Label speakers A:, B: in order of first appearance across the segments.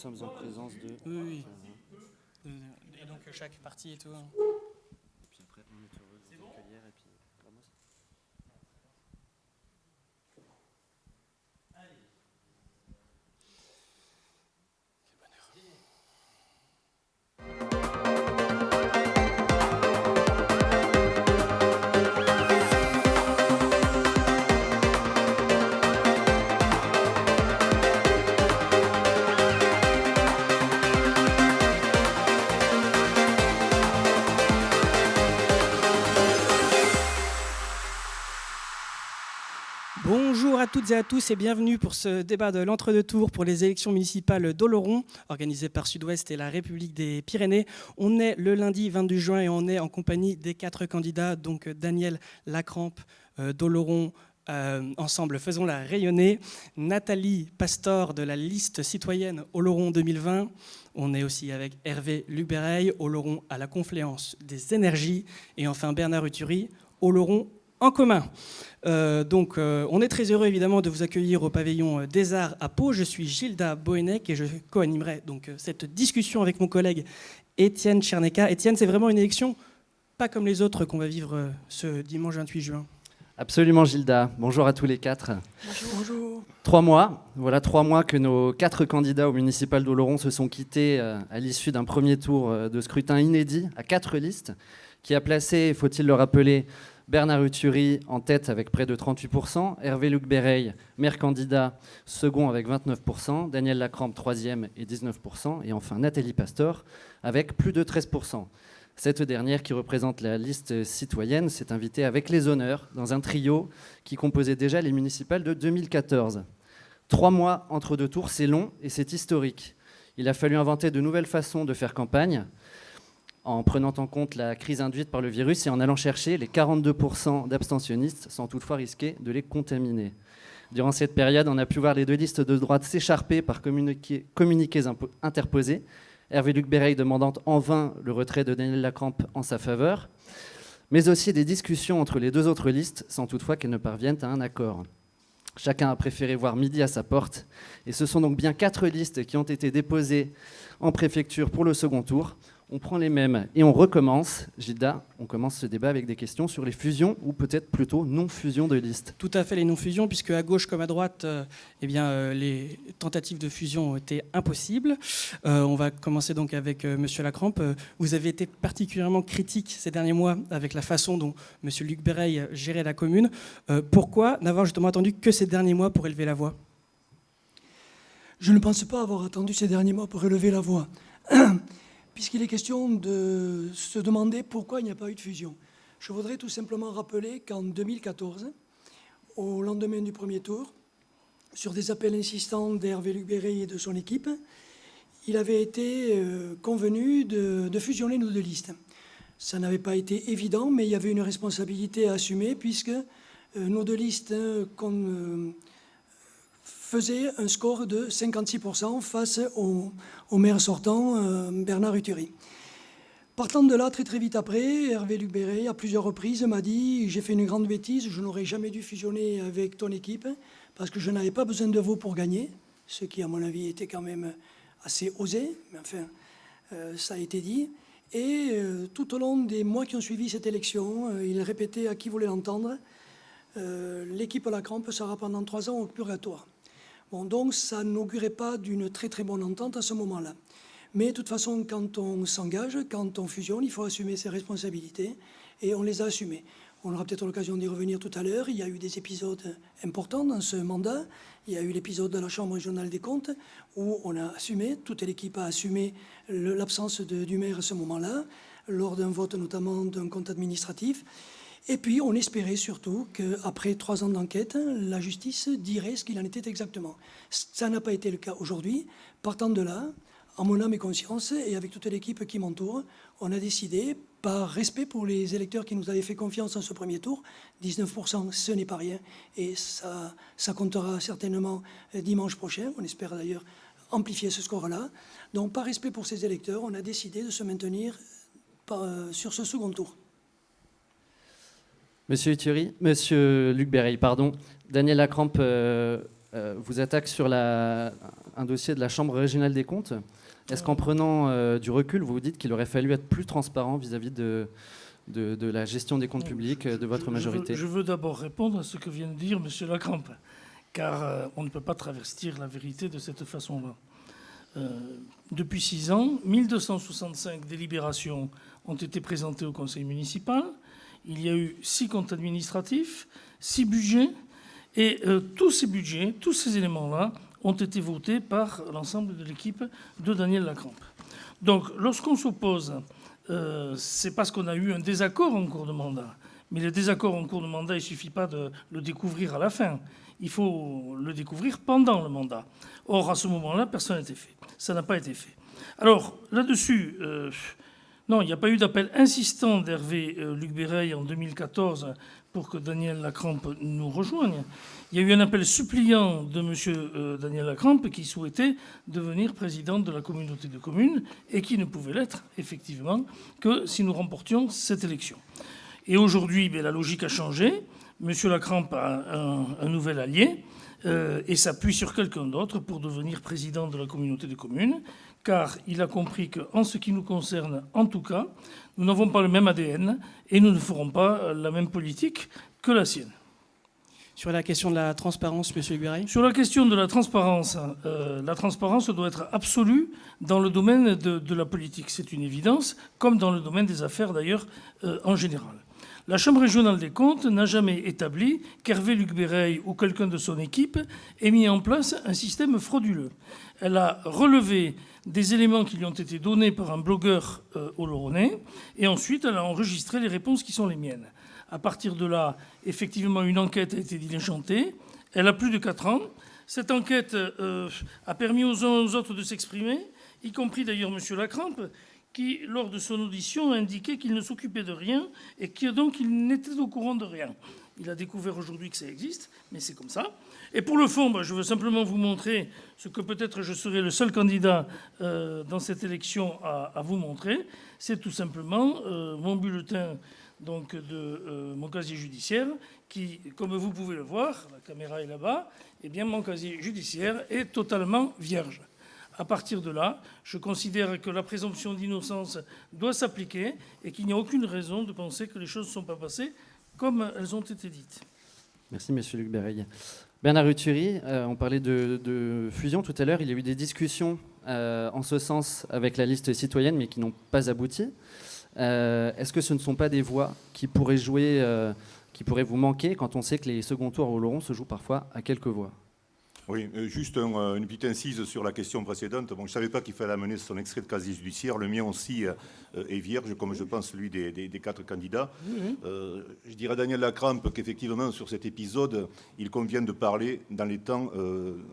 A: sommes en présence de...
B: Oui, oui. Et donc chaque partie et tout.
A: Et puis après, on est heureux de vous accueillir. Et puis, Ramos.
B: Bonjour à toutes et à tous et bienvenue pour ce débat de l'entre-deux tours pour les élections municipales d'Oloron, organisées par Sud-Ouest et la République des Pyrénées. On est le lundi 22 juin et on est en compagnie des 4 candidats, donc Daniel Lacrampe d'Oloron, ensemble faisons la rayonner, Nathalie Pastor de la liste citoyenne Oloron 2020. On est aussi avec Hervé Lucbereil, Oloron à la confluence des énergies, et enfin Bernard Uturi, Oloron en commun. On est très heureux évidemment de vous accueillir au pavillon des Arts à Pau. Je suis Gilda Boenech et je co-animerai donc cette discussion avec mon collègue Étienne Tcherneka. Étienne, c'est vraiment une élection pas comme les autres qu'on va vivre ce dimanche 28 juin.
A: Absolument, Gilda. Bonjour à tous les 4.
B: Bonjour.
A: 3 mois. Voilà 3 mois que nos 4 candidats au municipal d'Oloron se sont quittés à l'issue d'un premier tour de scrutin inédit à 4 listes, qui a placé, faut-il le rappeler, Bernard Uturi en tête avec près de 38%, Hervé Lucbereil, maire candidat, second avec 29%, Daniel Lacrampe, troisième et 19%, et enfin Nathalie Pastor avec plus de 13%. Cette dernière, qui représente la liste citoyenne, s'est invitée avec les honneurs dans un trio qui composait déjà les municipales de 2014. 3 mois entre 2 tours, c'est long et c'est historique. Il a fallu inventer de nouvelles façons de faire campagne, en prenant en compte la crise induite par le virus et en allant chercher les 42% d'abstentionnistes sans toutefois risquer de les contaminer. Durant cette période, on a pu voir les 2 listes de droite s'écharper par communiqués interposés, Hervé Lucbereil demandant en vain le retrait de Daniel Lacrampe en sa faveur, mais aussi des discussions entre les 2 autres listes sans toutefois qu'elles ne parviennent à un accord. Chacun a préféré voir midi à sa porte, et ce sont donc bien 4 listes qui ont été déposées en préfecture pour le second tour. On prend les mêmes et on recommence. Gilda, on commence ce débat avec des questions sur les fusions ou peut-être plutôt non-fusions de listes.
B: Tout à fait, les non-fusions, puisque à gauche comme à droite, les tentatives de fusion ont été impossibles. On va commencer donc avec Monsieur Lacrampe. Vous avez été particulièrement critique ces derniers mois avec la façon dont Monsieur Lucbereil gérait la commune. Pourquoi n'avoir justement attendu que ces derniers mois pour élever la voix ?
C: Je ne pense pas avoir attendu ces derniers mois pour élever la voix. Puisqu'il est question de se demander pourquoi il n'y a pas eu de fusion. Je voudrais tout simplement rappeler qu'en 2014, au lendemain du premier tour, sur des appels insistants d'Hervé Lucbereil et de son équipe, il avait été convenu de fusionner nos 2 listes. Ça n'avait pas été évident, mais il y avait une responsabilité à assumer, puisque nos 2 listes faisait un score de 56% face au maire sortant, Bernard Uturi. Partant de là, très très vite après, Hervé Lucbereil, à plusieurs reprises, m'a dit « J'ai fait une grande bêtise, je n'aurais jamais dû fusionner avec ton équipe parce que je n'avais pas besoin de vous pour gagner », ce qui, à mon avis, était quand même assez osé, mais enfin, ça a été dit. Et tout au long des mois qui ont suivi cette élection, il répétait à qui voulait l'entendre « L'équipe Lacrampe sera pendant 3 ans au purgatoire ». Bon, donc ça n'augurait pas d'une très très bonne entente à ce moment-là. Mais de toute façon, quand on s'engage, quand on fusionne, il faut assumer ses responsabilités et on les a assumées. On aura peut-être l'occasion d'y revenir tout à l'heure. Il y a eu des épisodes importants dans ce mandat. Il y a eu l'épisode de la Chambre régionale des comptes où on a assumé, toute l'équipe a assumé l'absence du maire à ce moment-là, lors d'un vote notamment d'un compte administratif. Et puis, on espérait surtout qu'après 3 ans d'enquête, la justice dirait ce qu'il en était exactement. Ça n'a pas été le cas aujourd'hui. Partant de là, en mon âme et conscience, et avec toute l'équipe qui m'entoure, on a décidé, par respect pour les électeurs qui nous avaient fait confiance en ce premier tour, 19%, ce n'est pas rien, et ça comptera certainement dimanche prochain. On espère d'ailleurs amplifier ce score-là. Donc, par respect pour ces électeurs, on a décidé de se maintenir sur ce second tour.
A: Monsieur Lucbereil, pardon. Daniel Lacrampe vous attaque sur un dossier de la Chambre régionale des comptes. Est-ce qu'en prenant du recul, vous vous dites qu'il aurait fallu être plus transparent vis-à-vis de la gestion des comptes publics de votre majorité?
D: Je veux d'abord répondre à ce que vient de dire M. Lacrampe, car on ne peut pas travestir la vérité de cette façon-là. Depuis 6 ans, 1265 délibérations ont été présentées au conseil municipal. Il y a eu 6 comptes administratifs, 6 budgets, et tous ces budgets, tous ces éléments-là ont été votés par l'ensemble de l'équipe de Daniel Lacrampe. Donc, lorsqu'on s'oppose, c'est parce qu'on a eu un désaccord en cours de mandat. Mais le désaccord en cours de mandat, il ne suffit pas de le découvrir à la fin. Il faut le découvrir pendant le mandat. Or, à ce moment-là, personne n'a été fait. Ça n'a pas été fait. Alors, là-dessus, non, il n'y a pas eu d'appel insistant d'Hervé Lucbéreil en 2014 pour que Daniel Lacrampe nous rejoigne. Il y a eu un appel suppliant de M. Daniel Lacrampe qui souhaitait devenir président de la communauté de communes et qui ne pouvait l'être, effectivement, que si nous remportions cette élection. Et aujourd'hui, la logique a changé. M. Lacrampe a un nouvel allié et s'appuie sur quelqu'un d'autre pour devenir président de la communauté de communes, car il a compris qu'en ce qui nous concerne, en tout cas, nous n'avons pas le même ADN et nous ne ferons pas la même politique que la sienne.
B: Sur la question de la transparence, M. Lucbéreil ?
D: Sur la question de la transparence doit être absolue dans le domaine de la politique. C'est une évidence, comme dans le domaine des affaires d'ailleurs en général. La Chambre régionale des comptes n'a jamais établi qu'Hervé Lucbéreil ou quelqu'un de son équipe ait mis en place un système frauduleux. Elle a relevé des éléments qui lui ont été donnés par un blogueur oloronais et ensuite elle a enregistré les réponses qui sont les miennes. À partir de là, effectivement, une enquête a été diligentée. Elle a plus de 4 ans. Cette enquête a permis aux uns et aux autres de s'exprimer, y compris d'ailleurs M. Lacrampe, qui, lors de son audition, a indiqué qu'il ne s'occupait de rien et que donc il n'était au courant de rien. Il a découvert aujourd'hui que ça existe, mais c'est comme ça. Et pour le fond, je veux simplement vous montrer ce que peut-être je serai le seul candidat dans cette élection à vous montrer. C'est tout simplement mon bulletin donc, de mon casier judiciaire qui, comme vous pouvez le voir, la caméra est là-bas, eh bien mon casier judiciaire est totalement vierge. À partir de là, je considère que la présomption d'innocence doit s'appliquer et qu'il n'y a aucune raison de penser que les choses ne sont pas passées comme elles ont été dites.
A: Merci, M. Lucbéreil. Bernard Uturi, on parlait de fusion tout à l'heure. Il y a eu des discussions en ce sens avec la liste citoyenne, mais qui n'ont pas abouti. Est-ce que ce ne sont pas des voix qui pourraient qui pourraient vous manquer quand on sait que les seconds tours au Oloron se jouent parfois à quelques voix ?
E: Oui, juste une petite incise sur la question précédente. Bon, je ne savais pas qu'il fallait amener son extrait de casier judiciaire. Le mien aussi est vierge, comme je pense celui des 4 candidats. Je dirais à Daniel Lacrampe qu'effectivement, sur cet épisode, il convient de parler dans les temps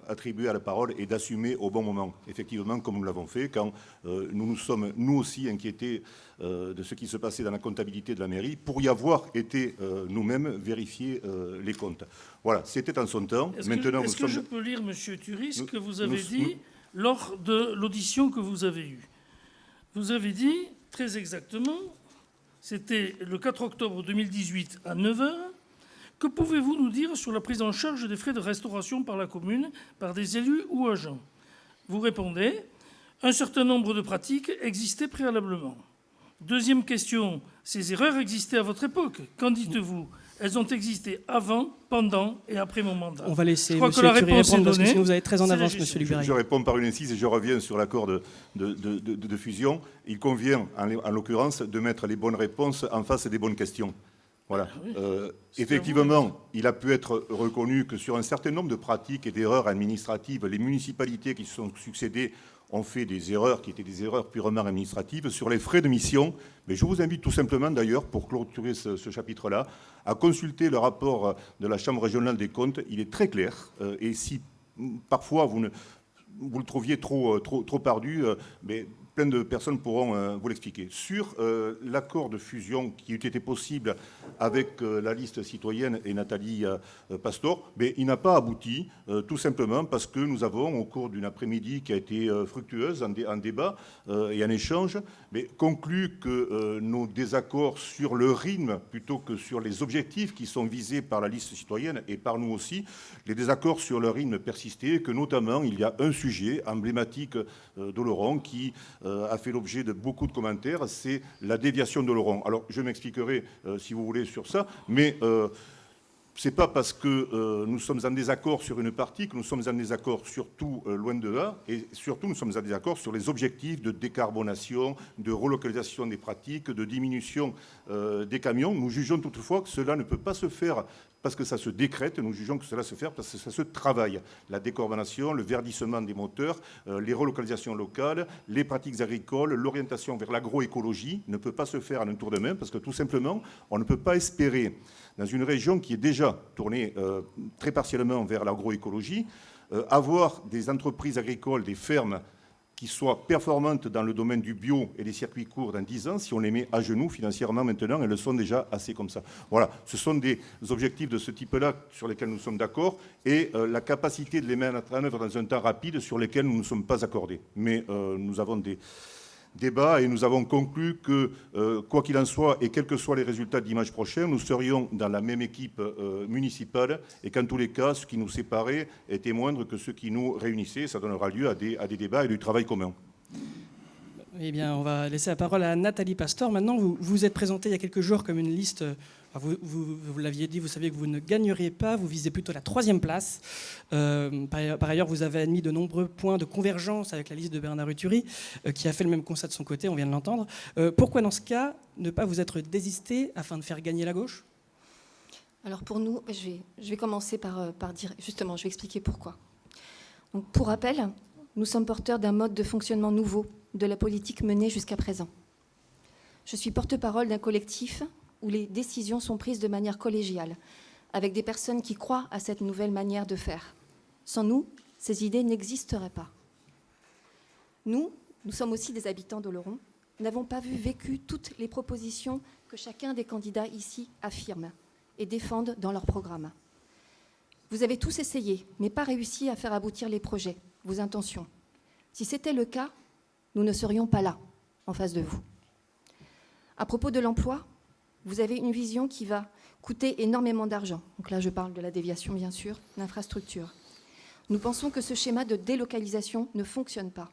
E: attribués à la parole et d'assumer au bon moment. Effectivement, comme nous l'avons fait, quand nous sommes, nous aussi, inquiétés de ce qui se passait dans la comptabilité de la mairie, pour y avoir été nous-mêmes vérifier les comptes. Voilà, c'était en son temps.
D: Est-ce que je peux lire, M. Uturi, ce que vous avez dit lors de l'audition que vous avez eue ? Vous avez dit, très exactement, c'était le 4 octobre 2018 à 9h, que pouvez-vous nous dire sur la prise en charge des frais de restauration par la commune, par des élus ou agents ? Vous répondez, un certain nombre de pratiques existaient préalablement. Deuxième question, ces erreurs existaient à votre époque. Qu'en dites-vous ? Elles ont existé avant, pendant et après mon mandat.
B: On va laisser M. Uturi répondre parce que sinon vous allez très en avance, M. Lucbéreil.
E: Je réponds par une incise et je reviens sur l'accord de fusion. Il convient, en l'occurrence, de mettre les bonnes réponses en face des bonnes questions. Voilà. Effectivement, il a pu être reconnu que sur un certain nombre de pratiques et d'erreurs administratives, les municipalités qui se sont succédées ont fait des erreurs qui étaient des erreurs purement administratives. Sur les frais de mission, mais je vous invite tout simplement d'ailleurs, pour clôturer ce chapitre-là, à consulter le rapport de la Chambre régionale des comptes. Il est très clair. Et si parfois vous le trouviez trop ardu, mais plein de personnes pourront vous l'expliquer. Sur l'accord de fusion qui eût été possible avec la liste citoyenne et Nathalie Pastor, mais il n'a pas abouti, tout simplement parce que nous avons, au cours d'une après-midi qui a été fructueuse en débat et en échange, mais conclu que nos désaccords sur le rythme plutôt que sur les objectifs qui sont visés par la liste citoyenne et par nous aussi, les désaccords sur le rythme persistaient, que notamment il y a un sujet emblématique d'Oloron qui a fait l'objet de beaucoup de commentaires, c'est la déviation d'Oloron. Alors, je m'expliquerai, si vous voulez, sur ça, mais ce n'est pas parce que nous sommes en désaccord sur une partie que nous sommes en désaccord sur tout, loin de là, et surtout nous sommes en désaccord sur les objectifs de décarbonation, de relocalisation des pratiques, de diminution des camions. Nous jugeons toutefois que cela ne peut pas se faire parce que ça se décrète, nous jugeons que cela se fait parce que ça se travaille. La décarbonation, le verdissement des moteurs, les relocalisations locales, les pratiques agricoles, l'orientation vers l'agroécologie ne peut pas se faire en un tour de main parce que tout simplement, on ne peut pas espérer, dans une région qui est déjà tournée très partiellement vers l'agroécologie, avoir des entreprises agricoles, des fermes qui soient performantes dans le domaine du bio et des circuits courts dans 10 ans, si on les met à genoux financièrement maintenant, elles le sont déjà assez comme ça. Voilà, ce sont des objectifs de ce type-là sur lesquels nous sommes d'accord et la capacité de les mettre en œuvre dans un temps rapide sur lesquels nous ne sommes pas accordés. Mais nous avons des débats et nous avons conclu que, quoi qu'il en soit, et quels que soient les résultats de dimanche prochain, nous serions dans la même équipe municipale et qu'en tous les cas, ce qui nous séparait était moindre que ce qui nous réunissait. Ça donnera lieu à des débats et du travail commun.
B: Eh bien, on va laisser la parole à Nathalie Pastor. Maintenant, vous vous êtes présentée il y a quelques jours comme une liste... Vous l'aviez dit, vous saviez que vous ne gagneriez pas, vous visez plutôt la 3e place. Par ailleurs, vous avez admis de nombreux points de convergence avec la liste de Bernard Uturi, qui a fait le même constat de son côté, on vient de l'entendre. Pourquoi, dans ce cas, ne pas vous être désisté afin de faire gagner la gauche ?
F: Alors pour nous, je vais commencer par dire, justement, je vais expliquer pourquoi. Donc, pour rappel, nous sommes porteurs d'un mode de fonctionnement nouveau de la politique menée jusqu'à présent. Je suis porte-parole d'un collectif où les décisions sont prises de manière collégiale, avec des personnes qui croient à cette nouvelle manière de faire. Sans nous, ces idées n'existeraient pas. Nous sommes aussi des habitants d'Oloron, n'avons pas vécu toutes les propositions que chacun des candidats ici affirme et défendent dans leur programme. Vous avez tous essayé, mais pas réussi à faire aboutir les projets, vos intentions. Si c'était le cas, nous ne serions pas là, en face de vous. À propos de l'emploi, vous avez une vision qui va coûter énormément d'argent. Donc là, je parle de la déviation, bien sûr, l'infrastructure. Nous pensons que ce schéma de délocalisation ne fonctionne pas.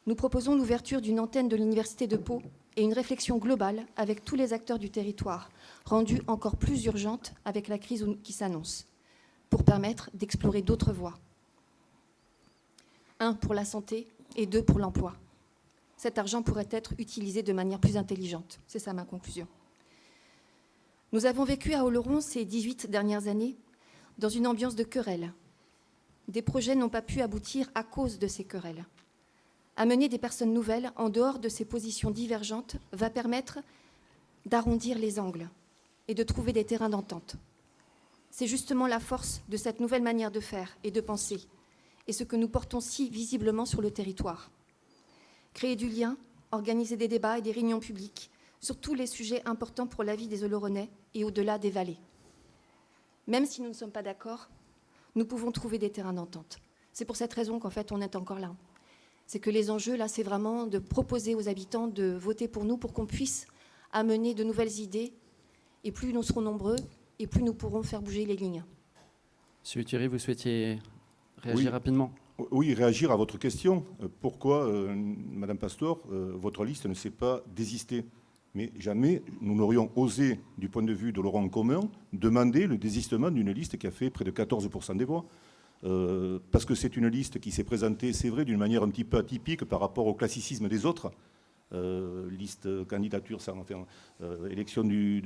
F: Nous proposons l'ouverture d'une antenne de l'Université de Pau et une réflexion globale avec tous les acteurs du territoire, rendue encore plus urgente avec la crise qui s'annonce, pour permettre d'explorer d'autres voies. 1, pour la santé et 2, pour l'emploi. Cet argent pourrait être utilisé de manière plus intelligente. C'est ça ma conclusion. Nous avons vécu à Oloron ces 18 dernières années dans une ambiance de querelle. Des projets n'ont pas pu aboutir à cause de ces querelles. Amener des personnes nouvelles en dehors de ces positions divergentes va permettre d'arrondir les angles et de trouver des terrains d'entente. C'est justement la force de cette nouvelle manière de faire et de penser, et ce que nous portons si visiblement sur le territoire. Créer du lien, organiser des débats et des réunions publiques, sur tous les sujets importants pour la vie des Oloronais et au-delà des vallées. Même si nous ne sommes pas d'accord, nous pouvons trouver des terrains d'entente. C'est pour cette raison qu'en fait, on est encore là. C'est que les enjeux, là, c'est vraiment de proposer aux habitants de voter pour nous pour qu'on puisse amener de nouvelles idées. Et plus nous serons nombreux, et plus nous pourrons faire bouger les lignes.
A: Monsieur Uturi, vous souhaitiez réagir rapidement ?
E: Oui, réagir à votre question. Pourquoi, Madame Pastor, votre liste ne s'est pas désistée ? Mais jamais nous n'aurions osé, du point de vue de Laurent Commun, demander le désistement d'une liste qui a fait près de 14% des voix. Parce que c'est une liste qui s'est présentée, c'est vrai, d'une manière un petit peu atypique par rapport au classicisme des autres. Liste, candidature, élection de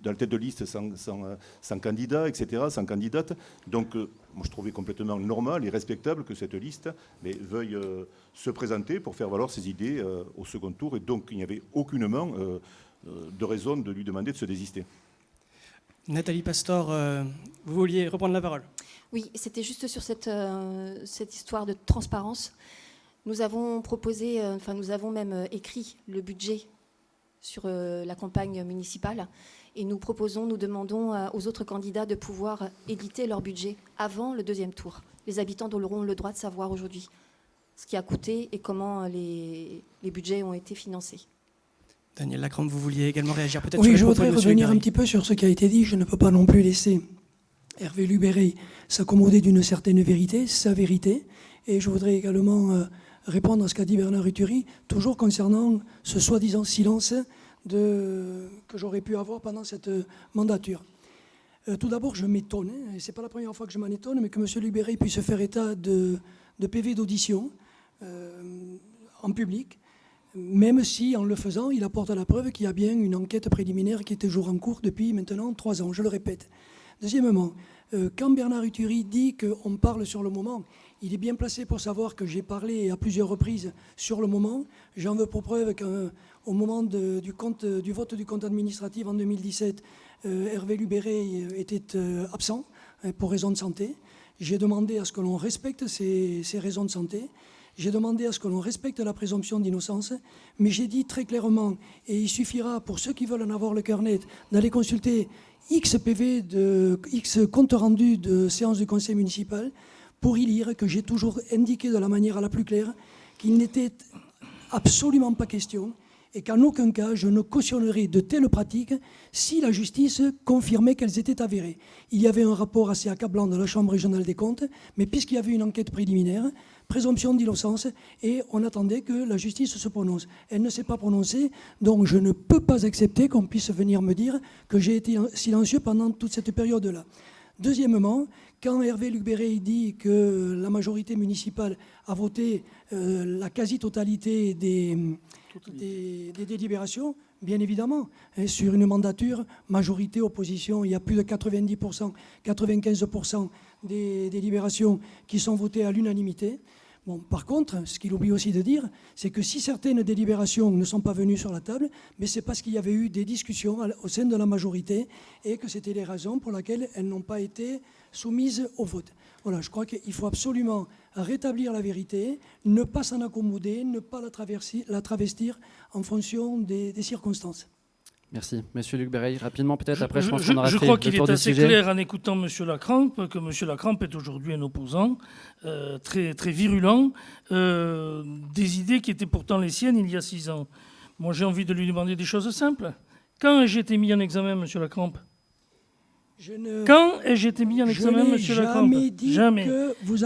E: la tête de liste sans candidat, etc., sans candidate. Donc, moi, je trouvais complètement normal et respectable que cette liste veuille se présenter pour faire valoir ses idées au second tour. Et donc, il n'y avait aucunement de raison de lui demander de se désister.
B: Nathalie Pastor, vous vouliez reprendre la parole ?
F: Oui, c'était juste sur cette histoire de transparence. Nous avons proposé, nous avons même écrit le budget sur la campagne municipale et nous demandons aux autres candidats de pouvoir éditer leur budget avant le deuxième tour. Les habitants d'Oloron ont le droit de savoir aujourd'hui ce qui a coûté et comment les budgets ont été financés.
B: Daniel Lacrampe, vous vouliez également réagir peut-être
C: Oui,
B: sur les
C: je
B: propos de
C: voudrais
B: monsieur
C: revenir
B: Hubert.
C: un petit peu sur ce qui a été dit. Je ne peux pas non plus laisser Hervé Lubéry s'accommoder d'une certaine vérité, sa vérité. Et je voudrais également répondre à ce qu'a dit Bernard Uturi, toujours concernant ce soi-disant silence que j'aurais pu avoir pendant cette mandature. Tout d'abord, je m'étonne, et ce n'est pas la première fois que je m'en étonne, mais que M. Lubéry puisse faire état de PV d'audition en public, même si, en le faisant, il apporte la preuve qu'il y a bien une enquête préliminaire qui est toujours en cours depuis maintenant 3 ans, je le répète. Deuxièmement, quand Bernard Uturi dit qu'on parle sur le moment, il est bien placé pour savoir que j'ai parlé à plusieurs reprises sur le moment. J'en veux pour preuve qu'au moment du vote du compte administratif en 2017, Hervé Lubéry était absent pour raison de santé. J'ai demandé à ce que l'on respecte ces raisons de santé. J'ai demandé à ce que l'on respecte la présomption d'innocence, mais j'ai dit très clairement, et il suffira pour ceux qui veulent en avoir le cœur net, d'aller consulter X compte rendu de séance du conseil municipal pour y lire que j'ai toujours indiqué de la manière la plus claire qu'il n'était absolument pas question et qu'en aucun cas je ne cautionnerai de telles pratiques si la justice confirmait qu'elles étaient avérées. Il y avait un rapport assez accablant de la Chambre régionale des comptes, mais puisqu'il y avait une enquête préliminaire, présomption d'innocence, et on attendait que la justice se prononce. Elle ne s'est pas prononcée, donc je ne peux pas accepter qu'on puisse venir me dire que j'ai été silencieux pendant toute cette période-là. Deuxièmement, quand Hervé Lubéry dit que la majorité municipale a voté la quasi-totalité des délibérations, bien évidemment, sur une mandature, majorité-opposition, il y a plus de 90%, 95% des délibérations qui sont votées à l'unanimité. Bon, par contre, ce qu'il oublie aussi de dire, c'est que si certaines délibérations ne sont pas venues sur la table, mais c'est parce qu'il y avait eu des discussions au sein de la majorité et que c'était les raisons pour lesquelles elles n'ont pas été soumises au vote. Voilà, je crois qu'il faut absolument rétablir la vérité, ne pas s'en accommoder, ne pas la travestir en fonction des circonstances.
A: Merci. Monsieur Lubéry, rapidement peut-être, après je pense qu'on aura
D: je
A: fait
D: crois
A: le
D: qu'il
A: tour
D: est
A: du
D: assez
A: sujet.
D: clair en écoutant M. Lacrampe que M. Lacrampe est aujourd'hui un opposant très, très virulent des idées qui étaient pourtant les siennes il y a 6 ans. Moi, j'ai envie de lui demander des choses simples. Quand ai-je été mis en examen, M. Lacrampe ? Quand ai-je été mis en examen, M. Lacrampe ? Jamais.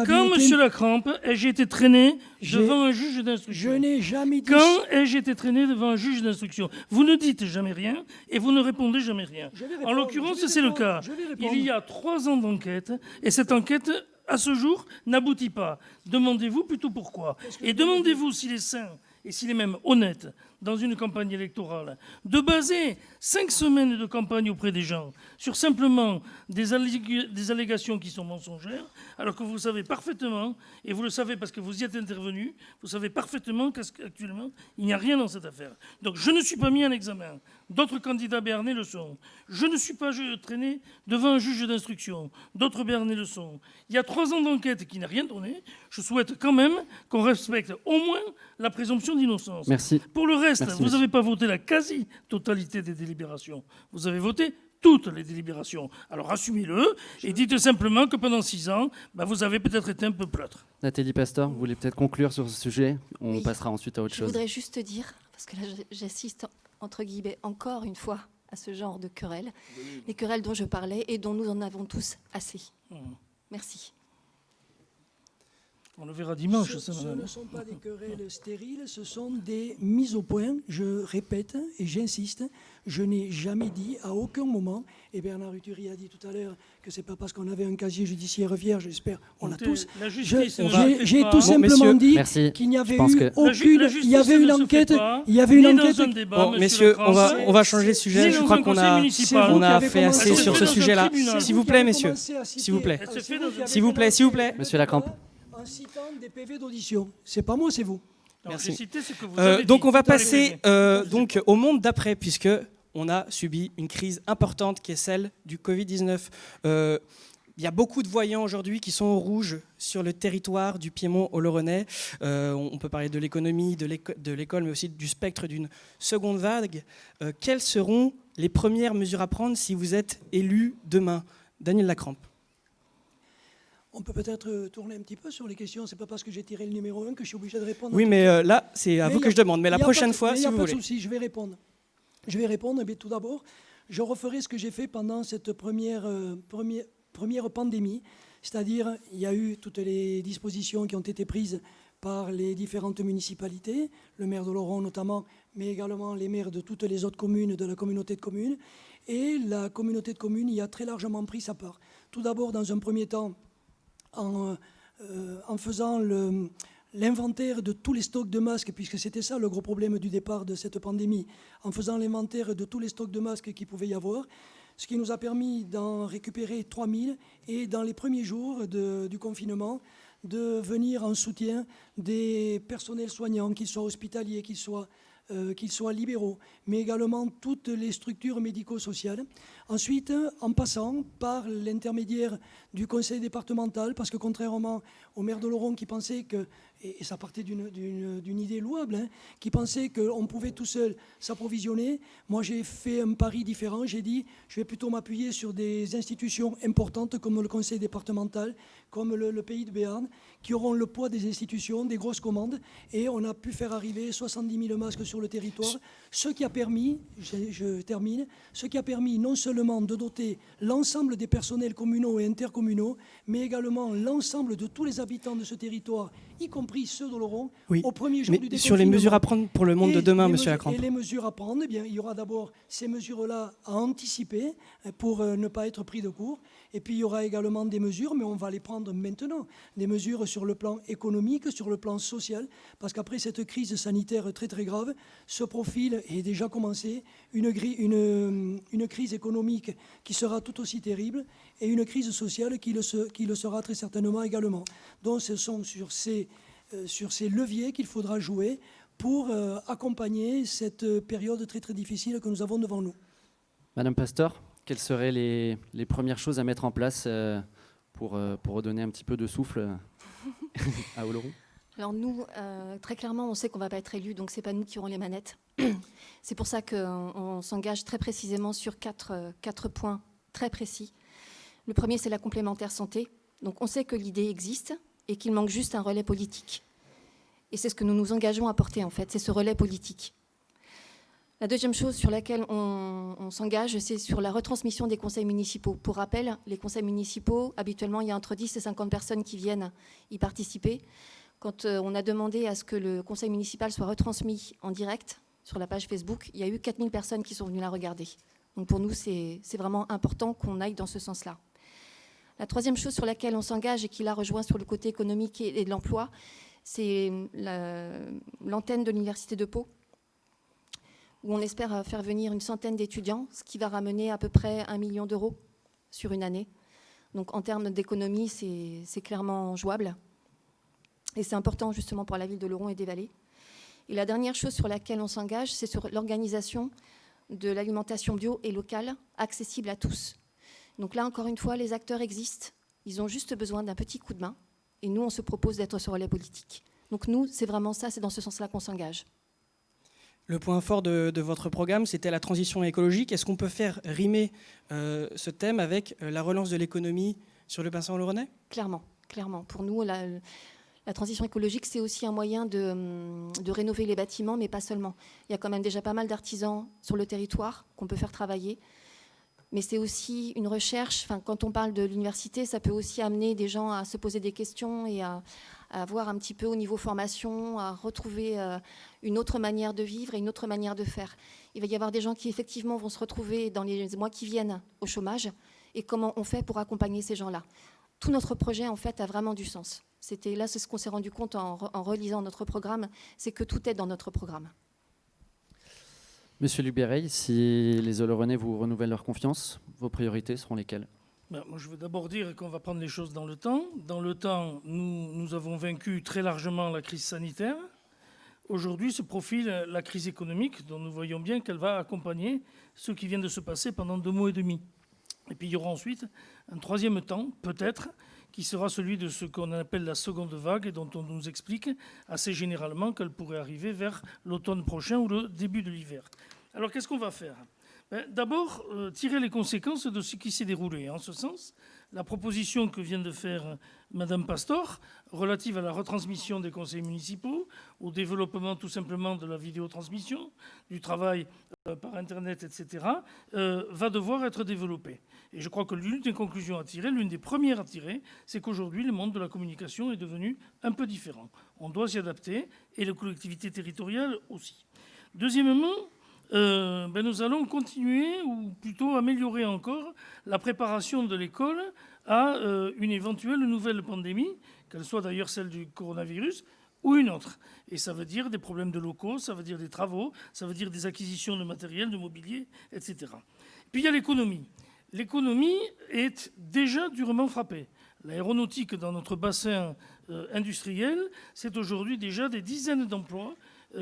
D: Quand, M. Lacrampe, ai-je été traîné devant un juge d'instruction ?
C: Je n'ai jamais dit...
D: Quand ai-je été traîné devant un juge d'instruction ? Vous ne dites jamais rien et vous ne répondez jamais rien. En l'occurrence, c'est le cas. Il y a 3 ans d'enquête et cette enquête, à ce jour, n'aboutit pas. Demandez-vous plutôt pourquoi. Et demandez-vous s'il est sain et s'il est même honnête dans une campagne électorale, de baser 5 semaines de campagne auprès des gens sur simplement des allégations qui sont mensongères, alors que vous savez parfaitement, et vous le savez parce que vous y êtes intervenu, vous savez parfaitement qu'actuellement, il n'y a rien dans cette affaire. Donc je ne suis pas mis en examen. D'autres candidats béarnais le sont. Je ne suis pas traîné devant un juge d'instruction. D'autres béarnais le sont. Il y a 3 ans d'enquête qui n'a rien donné. Je souhaite quand même qu'on respecte au moins la présomption d'innocence.
A: Merci.
D: Pour le reste,
A: Merci,
D: vous n'avez pas voté la quasi-totalité des délibérations. Vous avez voté toutes les délibérations. Alors assumez-le et dites simplement que pendant 6 ans, vous avez peut-être été un peu pleutre.
A: Nathalie Pastor, vous voulez peut-être conclure sur ce sujet ? On
F: Oui.
A: passera ensuite à autre
F: Je
A: chose.
F: voudrais juste dire, parce que là j'assiste entre guillemets encore une fois à ce genre de querelles, les querelles dont je parlais et dont nous en avons tous assez. Merci.
D: On le verra dimanche.
C: Ce ne sont pas des querelles stériles, ce sont des mises au point. Je répète et j'insiste, je n'ai jamais dit à aucun moment, et Bernard Uturi a dit tout à l'heure que c'est pas parce qu'on avait un casier judiciaire vierge, j'espère, on l'a tous.
D: La justice
C: J'ai tout simplement dit
A: Merci.
C: qu'il n'y avait
A: Je pense
C: eu
A: que-
C: aucune... Il y avait une enquête... Il y avait une enquête...
B: Bon, messieurs, on va changer de sujet. Je crois qu'on a fait assez sur ce sujet-là. S'il vous plaît, messieurs. S'il vous plaît. S'il vous plaît, s'il vous plaît.
A: Monsieur Lacrampe.
C: En citant des PV d'audition. C'est pas moi, c'est vous.
B: Merci.
D: Merci.
B: Donc on va passer donc au monde d'après, puisque on a subi une crise importante qui est celle du Covid-19. Il y a beaucoup de voyants aujourd'hui qui sont au rouge sur le territoire du Piémont oloronais. On peut parler de l'économie, de l'école, mais aussi du spectre d'une seconde vague. Quelles seront les premières mesures à prendre si vous êtes élu demain? Daniel Lacrampe.
C: On peut peut-être tourner un petit peu sur les questions. C'est pas parce que j'ai tiré le numéro 1 que je suis obligé de répondre.
B: Oui, mais là, c'est à vous que je demande. Mais la prochaine fois, si vous voulez.
C: Il n'y a pas de souci, je vais répondre. Je vais répondre, mais tout d'abord, je referai ce que j'ai fait pendant cette première pandémie. C'est-à-dire, il y a eu toutes les dispositions qui ont été prises par les différentes municipalités, le maire d'Oloron notamment, mais également les maires de toutes les autres communes de la communauté de communes. Et la communauté de communes y a très largement pris sa part. Tout d'abord, dans un premier temps, en faisant l'inventaire de tous les stocks de masques, puisque c'était ça le gros problème du départ de cette pandémie, en faisant l'inventaire de tous les stocks de masques qu'il pouvait y avoir, ce qui nous a permis d'en récupérer 3000 et dans les premiers jours du confinement, de venir en soutien des personnels soignants, qu'ils soient hospitaliers, qu'ils soient libéraux, mais également toutes les structures médico-sociales. Ensuite, en passant par l'intermédiaire du conseil départemental, parce que contrairement au maire d'Oloron qui pensait que, et ça partait d'une idée louable, qui pensait qu'on pouvait tout seul s'approvisionner, moi j'ai fait un pari différent, j'ai dit je vais plutôt m'appuyer sur des institutions importantes comme le conseil départemental, comme le Pays de Béarn, qui auront le poids des institutions, des grosses commandes, et on a pu faire arriver 70 000 masques sur le territoire, ce qui a permis, je termine, ce qui a permis non seulement de doter l'ensemble des personnels communaux et intercommunaux, mais également l'ensemble de tous les habitants de ce territoire, y compris ceux d'Oloron,
B: oui,
C: au premier jour du déconfinement.
B: Sur les mesures à prendre pour le monde de demain, monsieur Lacrampe.
C: Et les mesures à prendre, eh bien, il y aura d'abord ces mesures-là à anticiper pour ne pas être pris de court. Et puis il y aura également des mesures, mais on va les prendre maintenant, des mesures sur le plan économique, sur le plan social, parce qu'après cette crise sanitaire très très grave, se profile, et déjà commencé, une crise économique qui sera tout aussi terrible, et une crise sociale qui le sera très certainement également. Donc ce sont sur ces leviers qu'il faudra jouer pour accompagner cette période très très difficile que nous avons devant nous.
A: Madame Pasteur, quelles seraient les premières choses à mettre en place pour redonner un petit peu de souffle à Oloron?
F: Alors nous, très clairement, on sait qu'on ne va pas être élus, donc ce n'est pas nous qui aurons les manettes. C'est pour ça qu'on s'engage très précisément sur quatre points très précis. Le premier, c'est la complémentaire santé. Donc on sait que l'idée existe et qu'il manque juste un relais politique. Et c'est ce que nous nous engageons à porter, en fait, c'est ce relais politique. La deuxième chose sur laquelle on s'engage, c'est sur la retransmission des conseils municipaux. Pour rappel, les conseils municipaux, habituellement, il y a entre 10 et 50 personnes qui viennent y participer. Quand on a demandé à ce que le conseil municipal soit retransmis en direct sur la page Facebook, il y a eu 4000 personnes qui sont venues la regarder. Donc pour nous, c'est vraiment important qu'on aille dans ce sens-là. La troisième chose sur laquelle on s'engage et qui la rejoint sur le côté économique et de l'emploi, c'est l'antenne de l'Université de Pau, où on espère faire venir une centaine d'étudiants, ce qui va ramener à peu près 1 million d'euros sur une année. Donc en termes d'économie, c'est clairement jouable. Et c'est important justement pour la ville de Oloron et des Vallées. Et la dernière chose sur laquelle on s'engage, c'est sur l'organisation de l'alimentation bio et locale, accessible à tous. Donc là, encore une fois, les acteurs existent. Ils ont juste besoin d'un petit coup de main. Et nous, on se propose d'être sur relais politique. Donc nous, c'est vraiment ça, c'est dans ce sens-là qu'on s'engage.
B: Le point fort de votre programme, c'était la transition écologique. Est-ce qu'on peut faire rimer ce thème avec la relance de l'économie sur le bassin oloronnais ?
F: Clairement, clairement. Pour nous, la transition écologique, c'est aussi un moyen de rénover les bâtiments, mais pas seulement. Il y a quand même déjà pas mal d'artisans sur le territoire qu'on peut faire travailler. Mais c'est aussi une recherche. Enfin, quand on parle de l'université, ça peut aussi amener des gens à se poser des questions et à voir un petit peu au niveau formation, à retrouver une autre manière de vivre et une autre manière de faire. Il va y avoir des gens qui, effectivement, vont se retrouver dans les mois qui viennent au chômage. Et comment on fait pour accompagner ces gens-là ? Tout notre projet, en fait, a vraiment du sens. C'est ce qu'on s'est rendu compte en relisant notre programme, c'est que tout est dans notre programme.
A: Monsieur Lubéreil, si les Oloronais vous renouvellent leur confiance, vos priorités seront lesquelles ?
D: Moi, je veux d'abord dire qu'on va prendre les choses dans le temps. Dans le temps, nous avons vaincu très largement la crise sanitaire. Aujourd'hui se profile la crise économique, dont nous voyons bien qu'elle va accompagner ce qui vient de se passer pendant 2 mois et demi. Et puis il y aura ensuite un troisième temps, peut-être, qui sera celui de ce qu'on appelle la seconde vague et dont on nous explique assez généralement qu'elle pourrait arriver vers l'automne prochain ou le début de l'hiver. Alors qu'est-ce qu'on va faire ? D'abord, tirer les conséquences de ce qui s'est déroulé. En ce sens, la proposition que vient de faire Madame Pastor, relative à la retransmission des conseils municipaux, au développement tout simplement de la vidéotransmission, du travail par Internet, etc., va devoir être développée. Et je crois que l'une des conclusions à tirer, l'une des premières à tirer, c'est qu'aujourd'hui, le monde de la communication est devenu un peu différent. On doit s'y adapter, et les collectivités territoriales aussi. Deuxièmement, nous allons continuer, ou plutôt améliorer encore, la préparation de l'école à une éventuelle nouvelle pandémie, qu'elle soit d'ailleurs celle du coronavirus ou une autre. Et ça veut dire des problèmes de locaux, ça veut dire des travaux, ça veut dire des acquisitions de matériel, de mobilier, etc. Puis il y a l'économie. L'économie est déjà durement frappée. L'aéronautique dans notre bassin industriel, c'est aujourd'hui déjà des dizaines d'emplois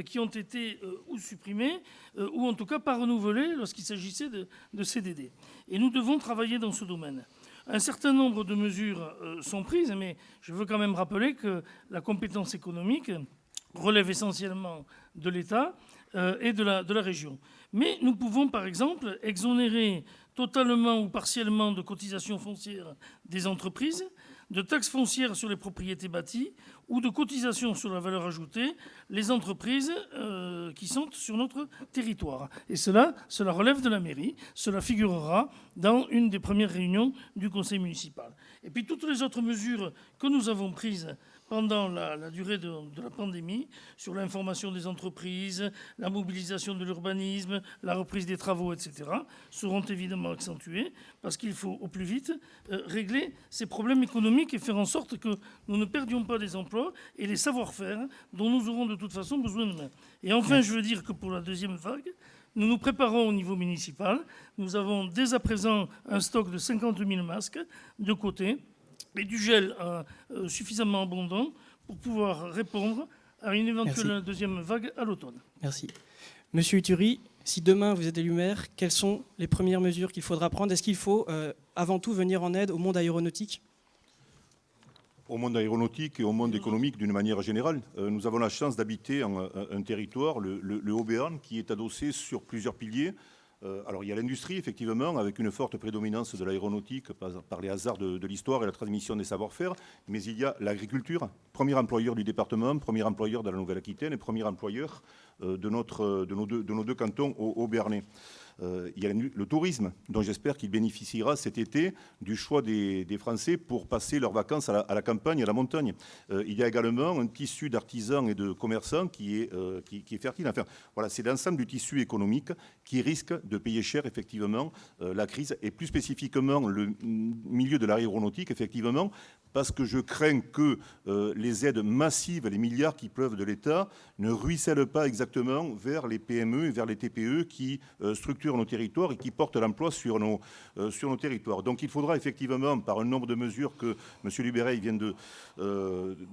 D: qui ont été ou supprimés ou en tout cas pas renouvelés lorsqu'il s'agissait de CDD. Et nous devons travailler dans ce domaine. Un certain nombre de mesures sont prises, mais je veux quand même rappeler que la compétence économique relève essentiellement de l'État et de la région. Mais nous pouvons, par exemple, exonérer totalement ou partiellement de cotisations foncières des entreprises, de taxes foncières sur les propriétés bâties ou de cotisations sur la valeur ajoutée les entreprises qui sont sur notre territoire. Et cela relève de la mairie. Cela figurera dans une des premières réunions du conseil municipal. Et puis toutes les autres mesures que nous avons prises pendant la durée de la pandémie, sur l'information des entreprises, la mobilisation de l'urbanisme, la reprise des travaux, etc., seront évidemment accentuées parce qu'il faut au plus vite régler ces problèmes économiques et faire en sorte que nous ne perdions pas des emplois et les savoir-faire dont nous aurons de toute façon besoin demain. Et enfin, je veux dire que pour la deuxième vague, nous nous préparons au niveau municipal. Nous avons dès à présent un stock de 50 000 masques de côté, et du gel suffisamment abondant pour pouvoir répondre à une éventuelle deuxième vague à l'automne.
B: Merci. Monsieur Uturi, si demain vous êtes élu maire, quelles sont les premières mesures qu'il faudra prendre ? Est-ce qu'il faut avant tout venir en aide au monde aéronautique ?
E: Au monde aéronautique et au monde économique d'une manière générale. Nous avons la chance d'habiter un territoire, le Haut-Béarn, qui est adossé sur plusieurs piliers. Alors il y a l'industrie, effectivement, avec une forte prédominance de l'aéronautique par les hasards de l'histoire et la transmission des savoir-faire, mais il y a l'agriculture, premier employeur du département, premier employeur de la Nouvelle-Aquitaine et premier employeur de nos deux cantons au Béarnais. Il y a le tourisme, dont j'espère qu'il bénéficiera cet été du choix des Français pour passer leurs vacances à la campagne et à la montagne. Il y a également un tissu d'artisans et de commerçants qui est fertile. Enfin, voilà, c'est l'ensemble du tissu économique qui risque de payer cher, effectivement, la crise, et plus spécifiquement le milieu de l'aéronautique, effectivement, parce que je crains que les aides massives, les milliards qui pleuvent de l'État, ne ruissellent pas exactement vers les PME et vers les TPE qui structurent nos territoires et qui portent l'emploi sur nos territoires. Donc il faudra effectivement, par un nombre de mesures que M. Libéret vient de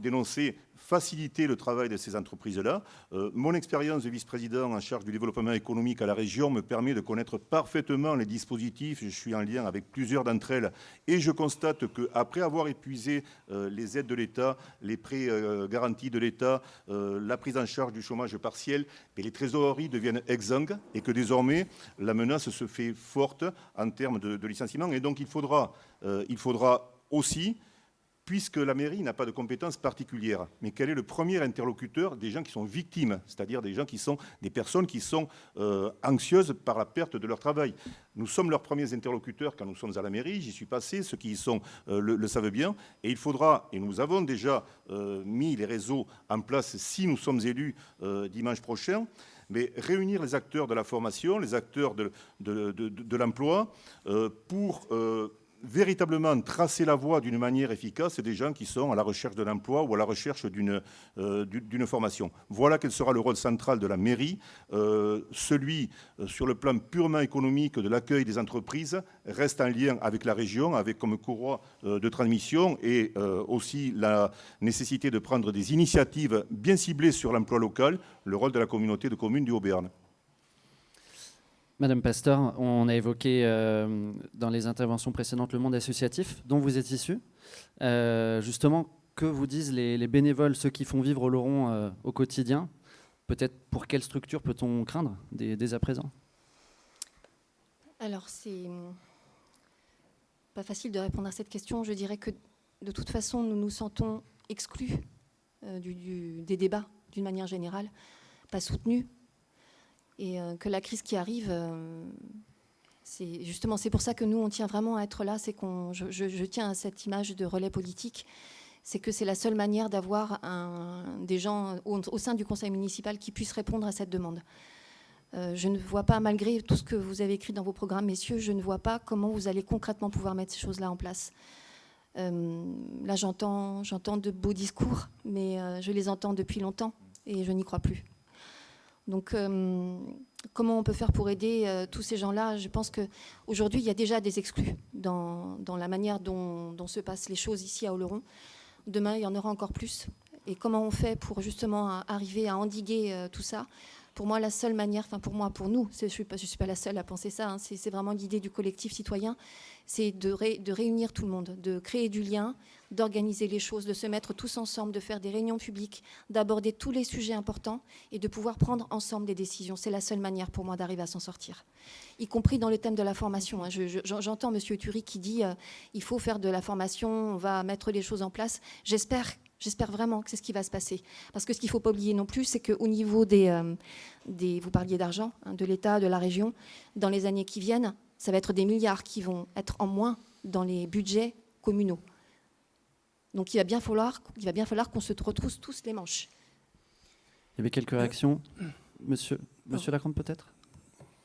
E: dénoncer, faciliter le travail de ces entreprises-là. Mon expérience de vice-président en charge du développement économique à la région me permet de connaître parfaitement les dispositifs. Je suis en lien avec plusieurs d'entre elles et je constate qu'après avoir épuisé les aides de l'État, les prêts garantis de l'État, la prise en charge du chômage partiel, les trésoreries deviennent exsangues et que désormais la menace se fait forte en termes de licenciement. Et donc il faudra aussi, puisque la mairie n'a pas de compétences particulières, mais quel est le premier interlocuteur des gens qui sont victimes, c'est-à-dire des personnes qui sont anxieuses par la perte de leur travail. Nous sommes leurs premiers interlocuteurs quand nous sommes à la mairie, j'y suis passé, ceux qui y sont le savent bien, et il faudra, et nous avons déjà mis les réseaux en place si nous sommes élus dimanche prochain, mais réunir les acteurs de la formation, les acteurs de l'emploi pour véritablement tracer la voie d'une manière efficace des gens qui sont à la recherche de l'emploi ou à la recherche d'une formation. Voilà quel sera le rôle central de la mairie, celui sur le plan purement économique de l'accueil des entreprises reste en lien avec la région, avec comme courroie de transmission et aussi la nécessité de prendre des initiatives bien ciblées sur l'emploi local, le rôle de la communauté de communes du Haut-Béarn.
A: Madame Pasteur, on a évoqué dans les interventions précédentes le monde associatif dont vous êtes issu. Justement, que vous disent les bénévoles, ceux qui font vivre Oloron au quotidien? Peut-être pour quelle structure peut-on craindre dès à présent?
F: Alors, c'est pas facile de répondre à cette question. Je dirais que de toute façon, nous nous sentons exclus des débats d'une manière générale, pas soutenus. Et que la crise qui arrive, c'est pour ça que nous, on tient vraiment à être là. C'est je tiens à cette image de relais politique. C'est que c'est la seule manière d'avoir des gens au sein du conseil municipal qui puissent répondre à cette demande. Je ne vois pas, malgré tout ce que vous avez écrit dans vos programmes, messieurs, je ne vois pas comment vous allez concrètement pouvoir mettre ces choses-là en place. Là, j'entends de beaux discours, mais je les entends depuis longtemps et je n'y crois plus. Donc, comment on peut faire pour aider tous ces gens-là? Je pense qu'aujourd'hui, il y a déjà des exclus dans la manière dont se passent les choses ici à Oloron. Demain, il y en aura encore plus. Et comment on fait pour justement arriver à endiguer tout ça? Pour moi, la seule manière, pour nous, je ne suis pas la seule à penser ça, hein, c'est vraiment l'idée du collectif citoyen, c'est de réunir tout le monde, de créer du lien, d'organiser les choses, de se mettre tous ensemble, de faire des réunions publiques, d'aborder tous les sujets importants et de pouvoir prendre ensemble des décisions. C'est la seule manière pour moi d'arriver à s'en sortir, y compris dans le thème de la formation. Hein. J'entends M. Thury qui dit il faut faire de la formation, on va mettre les choses en place. J'espère vraiment que c'est ce qui va se passer. Parce que ce qu'il ne faut pas oublier non plus, c'est qu'au niveau vous parliez d'argent, hein, de l'État, de la région, dans les années qui viennent, ça va être des milliards qui vont être en moins dans les budgets communaux. Donc il va bien falloir qu'on se retrousse tous les manches.
A: Il y avait quelques réactions. Monsieur Lacrampe, peut-être?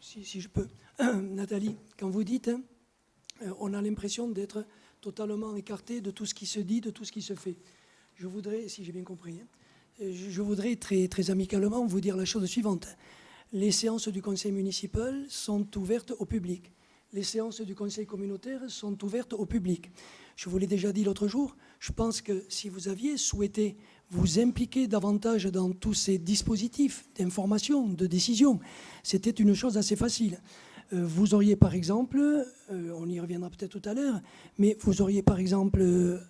C: Si je peux. Nathalie, quand vous dites, on a l'impression d'être totalement écarté de tout ce qui se dit, de tout ce qui se fait. Je voudrais, si j'ai bien compris, je voudrais très, très amicalement vous dire la chose suivante. Les séances du conseil municipal sont ouvertes au public. Les séances du conseil communautaire sont ouvertes au public. Je vous l'ai déjà dit l'autre jour, je pense que si vous aviez souhaité vous impliquer davantage dans tous ces dispositifs d'information, de décision, c'était une chose assez facile. Vous auriez par exemple, on y reviendra peut-être tout à l'heure, mais vous auriez par exemple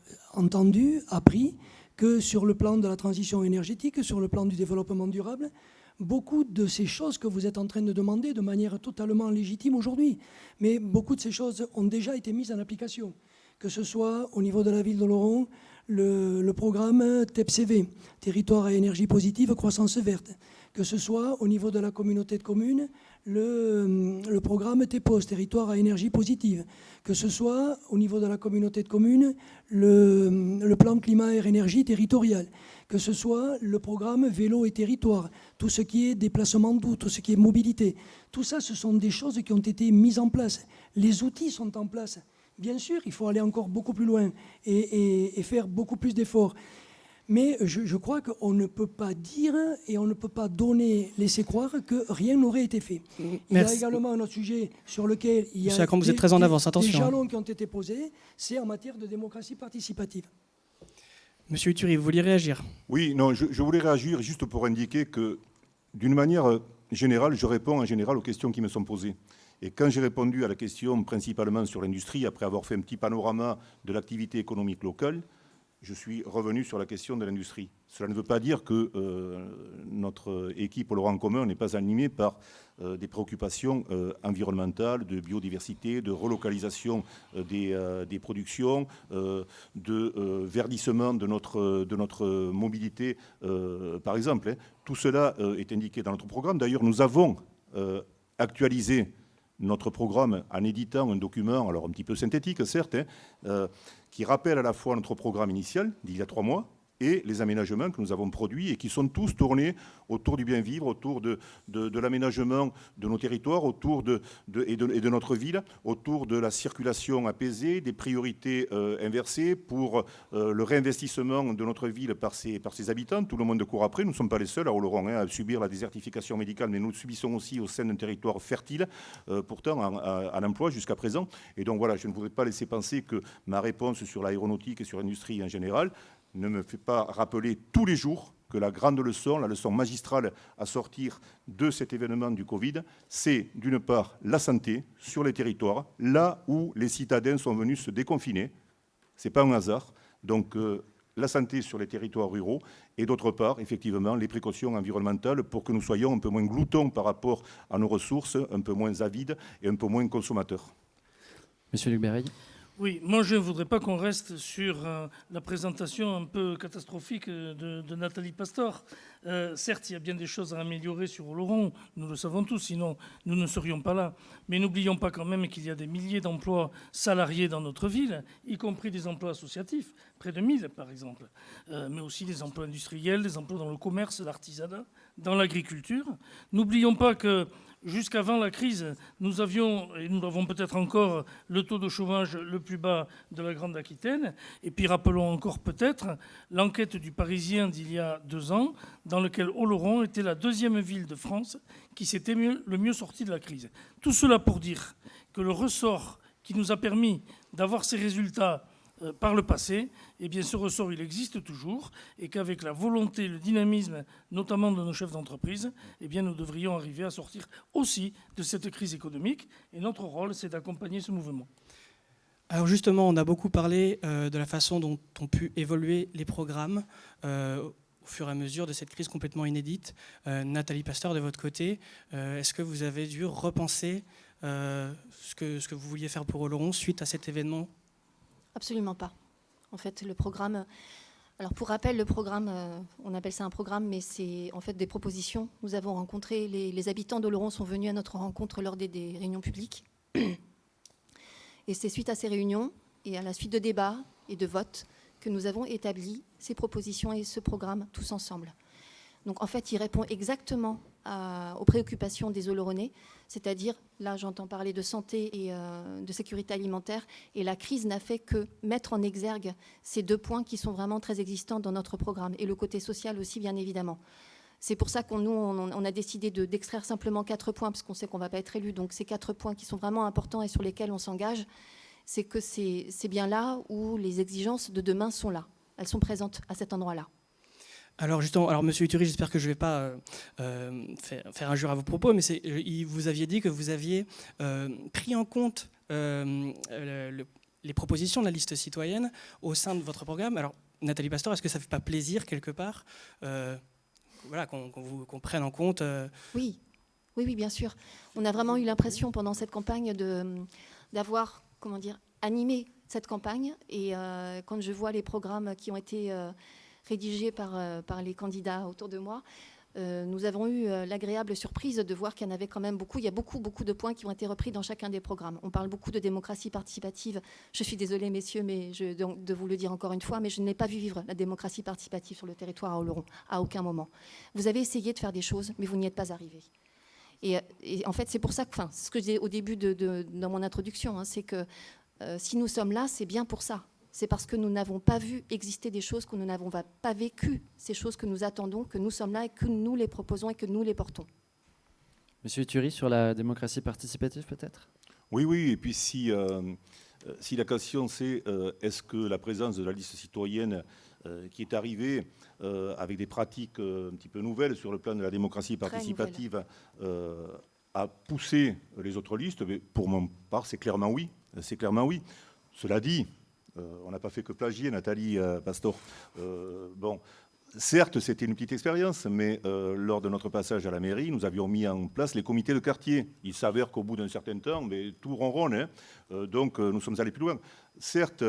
C: appris que sur le plan de la transition énergétique, sur le plan du développement durable, beaucoup de ces choses que vous êtes en train de demander de manière totalement légitime aujourd'hui, mais beaucoup de ces choses ont déjà été mises en application, que ce soit au niveau de la ville d'Oloron, le programme TEPCV, Territoire à énergie positive, croissance verte, que ce soit au niveau de la communauté de communes, le programme TEPOS, Territoire à énergie positive, que ce soit au niveau de la communauté de communes, le plan climat air énergie territorial, que ce soit le programme vélo et territoire, tout ce qui est déplacement doux, tout ce qui est mobilité. Tout ça, ce sont des choses qui ont été mises en place. Les outils sont en place. Bien sûr, il faut aller encore beaucoup plus loin et faire beaucoup plus d'efforts. Mais je crois qu'on ne peut pas dire et on ne peut pas laisser croire que rien n'aurait été fait.
B: Merci.
C: Il y a également un autre sujet sur lequel il y a
B: vous êtes très en avance, attention.
C: des jalons qui ont été posés, c'est en matière de démocratie participative.
B: Monsieur Thury, vous vouliez réagir?
E: Oui, non, je voulais réagir juste pour indiquer que, d'une manière générale, je réponds en général aux questions qui me sont posées. Et quand j'ai répondu à la question principalement sur l'industrie, après avoir fait un petit panorama de l'activité économique locale, je suis revenu sur la question de l'industrie. Cela ne veut pas dire que notre équipe Oloron en commun n'est pas animée par des préoccupations environnementales, de biodiversité, de relocalisation des productions, de verdissement de notre mobilité, par exemple. Hein. Tout cela est indiqué dans notre programme. D'ailleurs, nous avons actualisé notre programme en éditant un document, alors un petit peu synthétique, certes, hein, qui rappelle à la fois notre programme initial d'il y a 3 mois et les aménagements que nous avons produits et qui sont tous tournés autour du bien-vivre, autour de l'aménagement de nos territoires, autour de notre ville, autour de la circulation apaisée, des priorités inversées pour le réinvestissement de notre ville par ses habitants. Tout le monde court après. Nous ne sommes pas les seuls à Oloron à subir la désertification médicale, mais nous le subissons aussi au sein d'un territoire fertile, pourtant à l'emploi jusqu'à présent. Et donc voilà, je ne voudrais pas laisser penser que ma réponse sur l'aéronautique et sur l'industrie en général ne me fait pas rappeler tous les jours que la grande leçon, la leçon magistrale à sortir de cet événement du Covid, c'est d'une part la santé sur les territoires, là où les citadins sont venus se déconfiner. Ce n'est pas un hasard. Donc la santé sur les territoires ruraux et d'autre part, effectivement, les précautions environnementales pour que nous soyons un peu moins gloutons par rapport à nos ressources, un peu moins avides et un peu moins consommateurs.
A: Monsieur Luc Béreille.
D: Oui, moi je ne voudrais pas qu'on reste sur la présentation un peu catastrophique de Nathalie Pastor. Certes, il y a bien des choses à améliorer sur Oloron, nous le savons tous, sinon nous ne serions pas là. Mais n'oublions pas quand même qu'il y a des milliers d'emplois salariés dans notre ville, y compris des emplois associatifs, près de 1000 par exemple, mais aussi des emplois industriels, des emplois dans le commerce, l'artisanat, dans l'agriculture. N'oublions pas que jusqu'avant la crise, nous avions, et nous avons peut-être encore, le taux de chômage le plus bas de la Grande Aquitaine. Et puis rappelons encore peut-être l'enquête du Parisien d'il y a 2 ans, dans laquelle Oloron était la 2e ville de France qui s'était le mieux sortie de la crise. Tout cela pour dire que le ressort qui nous a permis d'avoir ces résultats par le passé, eh bien ce ressort il existe toujours et qu'avec la volonté, le dynamisme notamment de nos chefs d'entreprise, eh bien nous devrions arriver à sortir aussi de cette crise économique et notre rôle c'est d'accompagner ce mouvement.
B: Alors justement, on a beaucoup parlé de la façon dont ont pu évoluer les programmes au fur et à mesure de cette crise complètement inédite. Nathalie Pastor, de votre côté, est-ce que vous avez dû repenser ce que vous vouliez faire pour Oloron suite à cet événement ?
F: Absolument pas. En fait, le programme... Alors pour rappel, le programme, on appelle ça un programme, mais c'est en fait des propositions. Nous avons rencontré, les habitants d'Oloron sont venus à notre rencontre lors des réunions publiques. Et c'est suite à ces réunions et à la suite de débats et de votes que nous avons établi ces propositions et ce programme tous ensemble. Donc en fait, il répond exactement aux préoccupations des Oloronais, c'est-à-dire, là j'entends parler de santé et de sécurité alimentaire, et la crise n'a fait que mettre en exergue ces 2 points qui sont vraiment très existants dans notre programme, et le côté social aussi, bien évidemment. C'est pour ça qu'on a décidé d'extraire simplement 4 points, parce qu'on sait qu'on ne va pas être élu, donc ces 4 points qui sont vraiment importants et sur lesquels on s'engage, c'est que c'est bien là où les exigences de demain sont là. Elles sont présentes à cet endroit-là.
B: Alors justement, Monsieur Uturi, j'espère que je ne vais pas faire injure à vos propos, mais vous aviez dit que vous aviez pris en compte les propositions de la liste citoyenne au sein de votre programme. Alors Nathalie Pastor, est-ce que ça ne fait pas plaisir quelque part qu'on prenne en compte
F: Oui, bien sûr. On a vraiment eu l'impression pendant cette campagne d'avoir, animé cette campagne. Et quand je vois les programmes qui ont été rédigés par les candidats autour de moi, nous avons eu l'agréable surprise de voir qu'il y en avait quand même beaucoup. Il y a beaucoup de points qui ont été repris dans chacun des programmes. On parle beaucoup de démocratie participative. Je suis désolée, messieurs, de vous le dire encore une fois, mais je n'ai pas vu vivre la démocratie participative sur le territoire à Oloron, à aucun moment. Vous avez essayé de faire des choses, mais vous n'y êtes pas arrivés. Et en fait, c'est pour ça que, ce que je disais au début dans mon introduction, c'est que si nous sommes là, c'est bien pour ça. C'est parce que nous n'avons pas vu exister des choses, que nous n'avons pas vécu ces choses que nous attendons, que nous sommes là et que nous les proposons et que nous les portons.
A: Monsieur Uturi, sur la démocratie participative peut-être ?
E: Oui, et puis si la question c'est est-ce que la présence de la liste citoyenne qui est arrivée avec des pratiques un petit peu nouvelles sur le plan de la démocratie participative a poussé les autres listes, mais pour mon part, c'est clairement oui. Cela dit, on n'a pas fait que plagier Nathalie Pastor. Certes, c'était une petite expérience, mais lors de notre passage à la mairie, nous avions mis en place les comités de quartier. Il s'avère qu'au bout d'un certain temps, mais tout ronronne, donc nous sommes allés plus loin. Certes,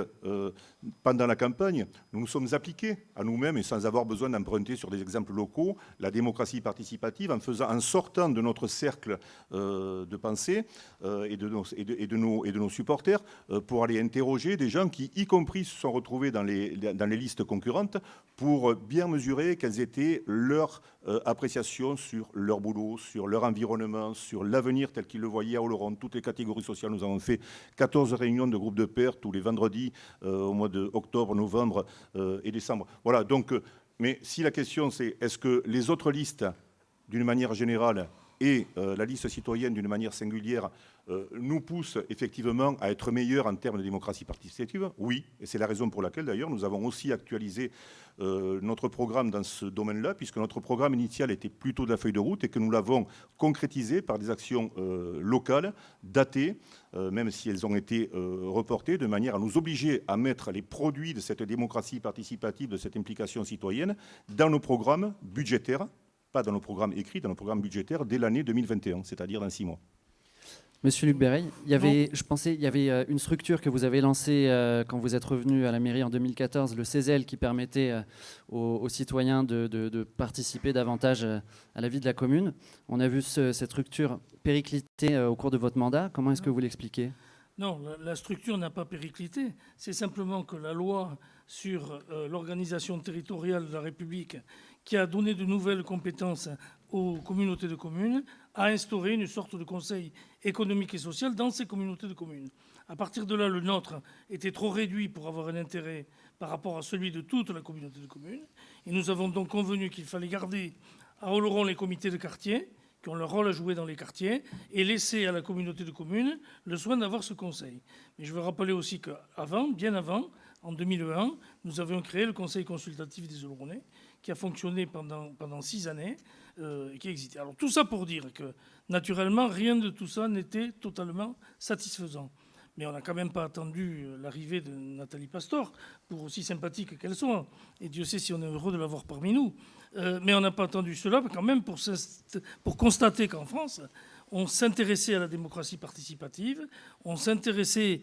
E: pendant la campagne, nous nous sommes appliqués à nous-mêmes et sans avoir besoin d'emprunter sur des exemples locaux la démocratie participative en sortant de notre cercle de pensée et de nos supporters pour aller interroger des gens qui, y compris, se sont retrouvés dans les listes concurrentes pour bien mesurer quelles étaient leurs appréciations sur leur boulot, sur leur environnement, sur l'avenir tel qu'ils le voyaient à Oloron. Toutes les catégories sociales, nous avons fait 14 réunions de groupes de pairs tous les vendredis au mois d'octobre, novembre et décembre. Voilà, donc, mais si la question c'est est-ce que les autres listes, d'une manière générale, et la liste citoyenne, d'une manière singulière, nous pousse effectivement à être meilleurs en termes de démocratie participative? Oui, et c'est la raison pour laquelle d'ailleurs nous avons aussi actualisé notre programme dans ce domaine-là, puisque notre programme initial était plutôt de la feuille de route et que nous l'avons concrétisé par des actions locales, datées, même si elles ont été reportées, de manière à nous obliger à mettre les produits de cette démocratie participative, de cette implication citoyenne, dans nos programmes budgétaires, pas dans nos programmes écrits, dans nos programmes budgétaires, dès l'année 2021, c'est-à-dire dans 6 mois.
A: Monsieur Luc Béreil, il y avait une structure que vous avez lancée quand vous êtes revenu à la mairie en 2014, le CESEL, qui permettait aux citoyens de participer davantage à la vie de la commune. On a vu cette structure péricliter au cours de votre mandat. Comment est-ce que vous l'expliquez ?
D: Non, la structure n'a pas périclité. C'est simplement que la loi sur l'organisation territoriale de la République, qui a donné de nouvelles compétences aux communautés de communes, a instauré une sorte de conseil économique et social dans ces communautés de communes. À partir de là, le nôtre était trop réduit pour avoir un intérêt par rapport à celui de toute la communauté de communes. Et nous avons donc convenu qu'il fallait garder à Oloron les comités de quartier, qui ont leur rôle à jouer dans les quartiers, et laisser à la communauté de communes le soin d'avoir ce conseil. Mais je veux rappeler aussi qu'avant, bien avant, en 2001, nous avions créé le conseil consultatif des Oloronais, qui a fonctionné pendant 6 années, et qui existait. Alors tout ça pour dire que, naturellement, rien de tout ça n'était totalement satisfaisant. Mais on n'a quand même pas attendu l'arrivée de Nathalie Pastor, pour aussi sympathique qu'elle soit. Et Dieu sait si on est heureux de l'avoir parmi nous. Mais on n'a pas attendu cela quand même pour constater qu'en France, on s'intéressait à la démocratie participative, on s'intéressait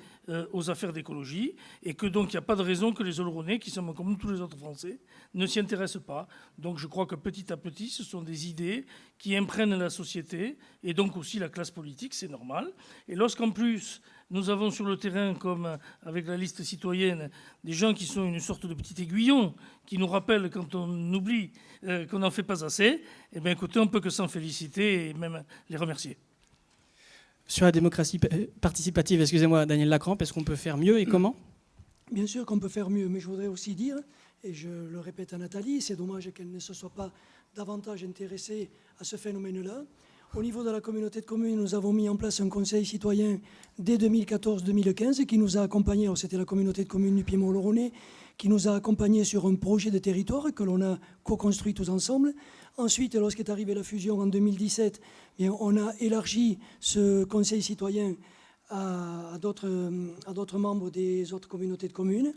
D: aux affaires d'écologie, et que donc il n'y a pas de raison que les Oloronais, qui sont comme tous les autres Français, ne s'y intéressent pas. Donc je crois que petit à petit, ce sont des idées qui imprègnent la société, et donc aussi la classe politique, c'est normal. Et lorsqu'en plus, nous avons sur le terrain, comme avec la liste citoyenne, des gens qui sont une sorte de petit aiguillon, qui nous rappellent quand on oublie qu'on n'en fait pas assez, eh bien écoutez, on ne peut que s'en féliciter et même les remercier.
B: Sur la démocratie participative, excusez-moi, Daniel Lacrampe, est-ce qu'on peut faire mieux et comment ?
C: Bien sûr qu'on peut faire mieux, mais je voudrais aussi dire, et je le répète à Nathalie, c'est dommage qu'elle ne se soit pas davantage intéressée à ce phénomène-là. Au niveau de la communauté de communes, nous avons mis en place un conseil citoyen dès 2014-2015 qui nous a accompagnés, c'était la communauté de communes du Piémont-Oloronnais, qui nous a accompagnés sur un projet de territoire que l'on a co-construit tous ensemble. Ensuite, lorsqu'est arrivée la fusion en 2017, on a élargi ce conseil citoyen à d'autres membres des autres communautés de communes.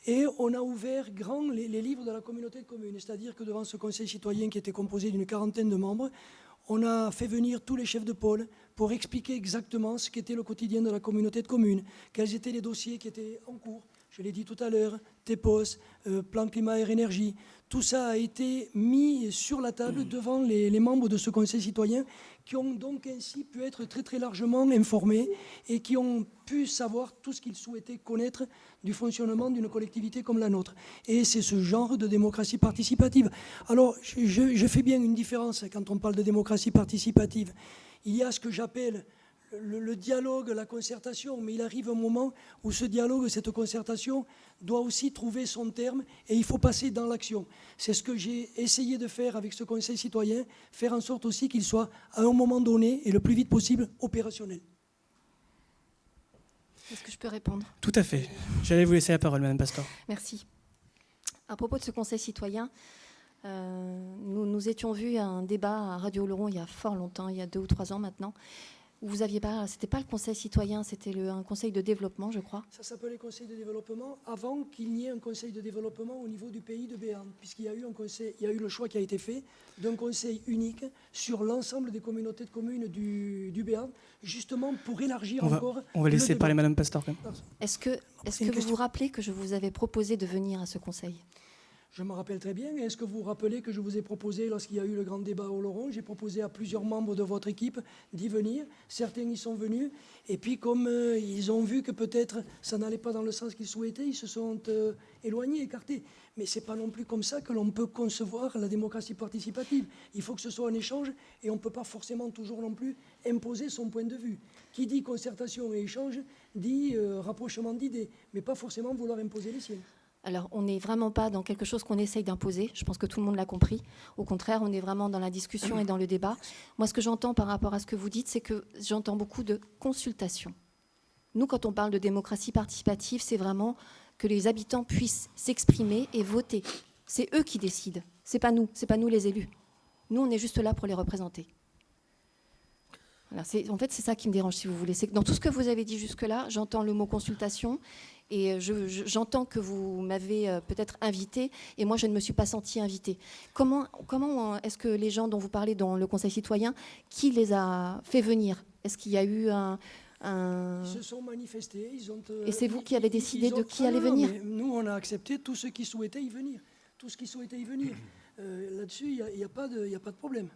C: Et on a ouvert grand les livres de la communauté de communes. C'est-à-dire que devant ce conseil citoyen qui était composé d'une 40aine de membres, on a fait venir tous les chefs de pôle pour expliquer exactement ce qu'était le quotidien de la communauté de communes, quels étaient les dossiers qui étaient en cours. Je l'ai dit tout à l'heure, TEPOS, plan climat air énergie, tout ça a été mis sur la table devant les membres de ce conseil citoyen qui ont donc ainsi pu être très très largement informés et qui ont pu savoir tout ce qu'ils souhaitaient connaître du fonctionnement d'une collectivité comme la nôtre. Et c'est ce genre de démocratie participative. Alors, je fais bien une différence quand on parle de démocratie participative. Il y a ce que j'appelle le dialogue, la concertation, mais il arrive un moment où ce dialogue, cette concertation doit aussi trouver son terme et il faut passer dans l'action. C'est ce que j'ai essayé de faire avec ce conseil citoyen, faire en sorte aussi qu'il soit à un moment donné et le plus vite possible opérationnel.
F: Est-ce que je peux répondre ?
B: Tout à fait. J'allais vous laisser la parole, Madame Pastor.
F: Merci. À propos de ce conseil citoyen, nous étions vus à un débat à Radio Oloron il y a fort longtemps, il y a 2 ou 3 ans maintenant, où vous aviez pas, c'était pas le conseil citoyen, c'était un conseil de développement, je crois.
C: Ça s'appelait conseil de développement avant qu'il n'y ait un conseil de développement au niveau du pays de Béarn, puisqu'il y a eu le choix qui a été fait d'un conseil unique sur l'ensemble des communautés de communes du Béarn, justement pour élargir encore.
B: On va laisser parler Madame Pastor.
F: Est-ce que vous vous rappelez que je vous avais proposé de venir à ce conseil ?
C: Je me rappelle très bien. Est-ce que vous vous rappelez que je vous ai proposé, lorsqu'il y a eu le grand débat à Oloron, j'ai proposé à plusieurs membres de votre équipe d'y venir. Certains y sont venus. Et puis, comme ils ont vu que peut-être ça n'allait pas dans le sens qu'ils souhaitaient, ils se sont éloignés, écartés. Mais ce n'est pas non plus comme ça que l'on peut concevoir la démocratie participative. Il faut que ce soit un échange et on ne peut pas forcément toujours non plus imposer son point de vue. Qui dit concertation et échange dit rapprochement d'idées, mais pas forcément vouloir imposer les siens.
F: Alors, on n'est vraiment pas dans quelque chose qu'on essaye d'imposer. Je pense que tout le monde l'a compris. Au contraire, on est vraiment dans la discussion et dans le débat. Moi, ce que j'entends par rapport à ce que vous dites, c'est que j'entends beaucoup de consultation. Nous, quand on parle de démocratie participative, c'est vraiment que les habitants puissent s'exprimer et voter. C'est eux qui décident. C'est pas nous les élus. Nous, on est juste là pour les représenter. Voilà, en fait, c'est ça qui me dérange, si vous voulez. C'est que dans tout ce que vous avez dit jusque-là, j'entends le mot consultation et j'entends que vous m'avez peut-être invité et moi, je ne me suis pas sentie invitée. Comment est-ce que les gens dont vous parlez dans le Conseil citoyen, qui les a fait venir? Est-ce qu'il y a eu
C: Ils se sont manifestés.
F: Et c'est vous qui avez décidé de qui allait venir?
C: Nous, on a accepté tous ceux qui souhaitaient y venir. Tous ceux qui souhaitaient y venir. Là-dessus, il n'y a pas de problème.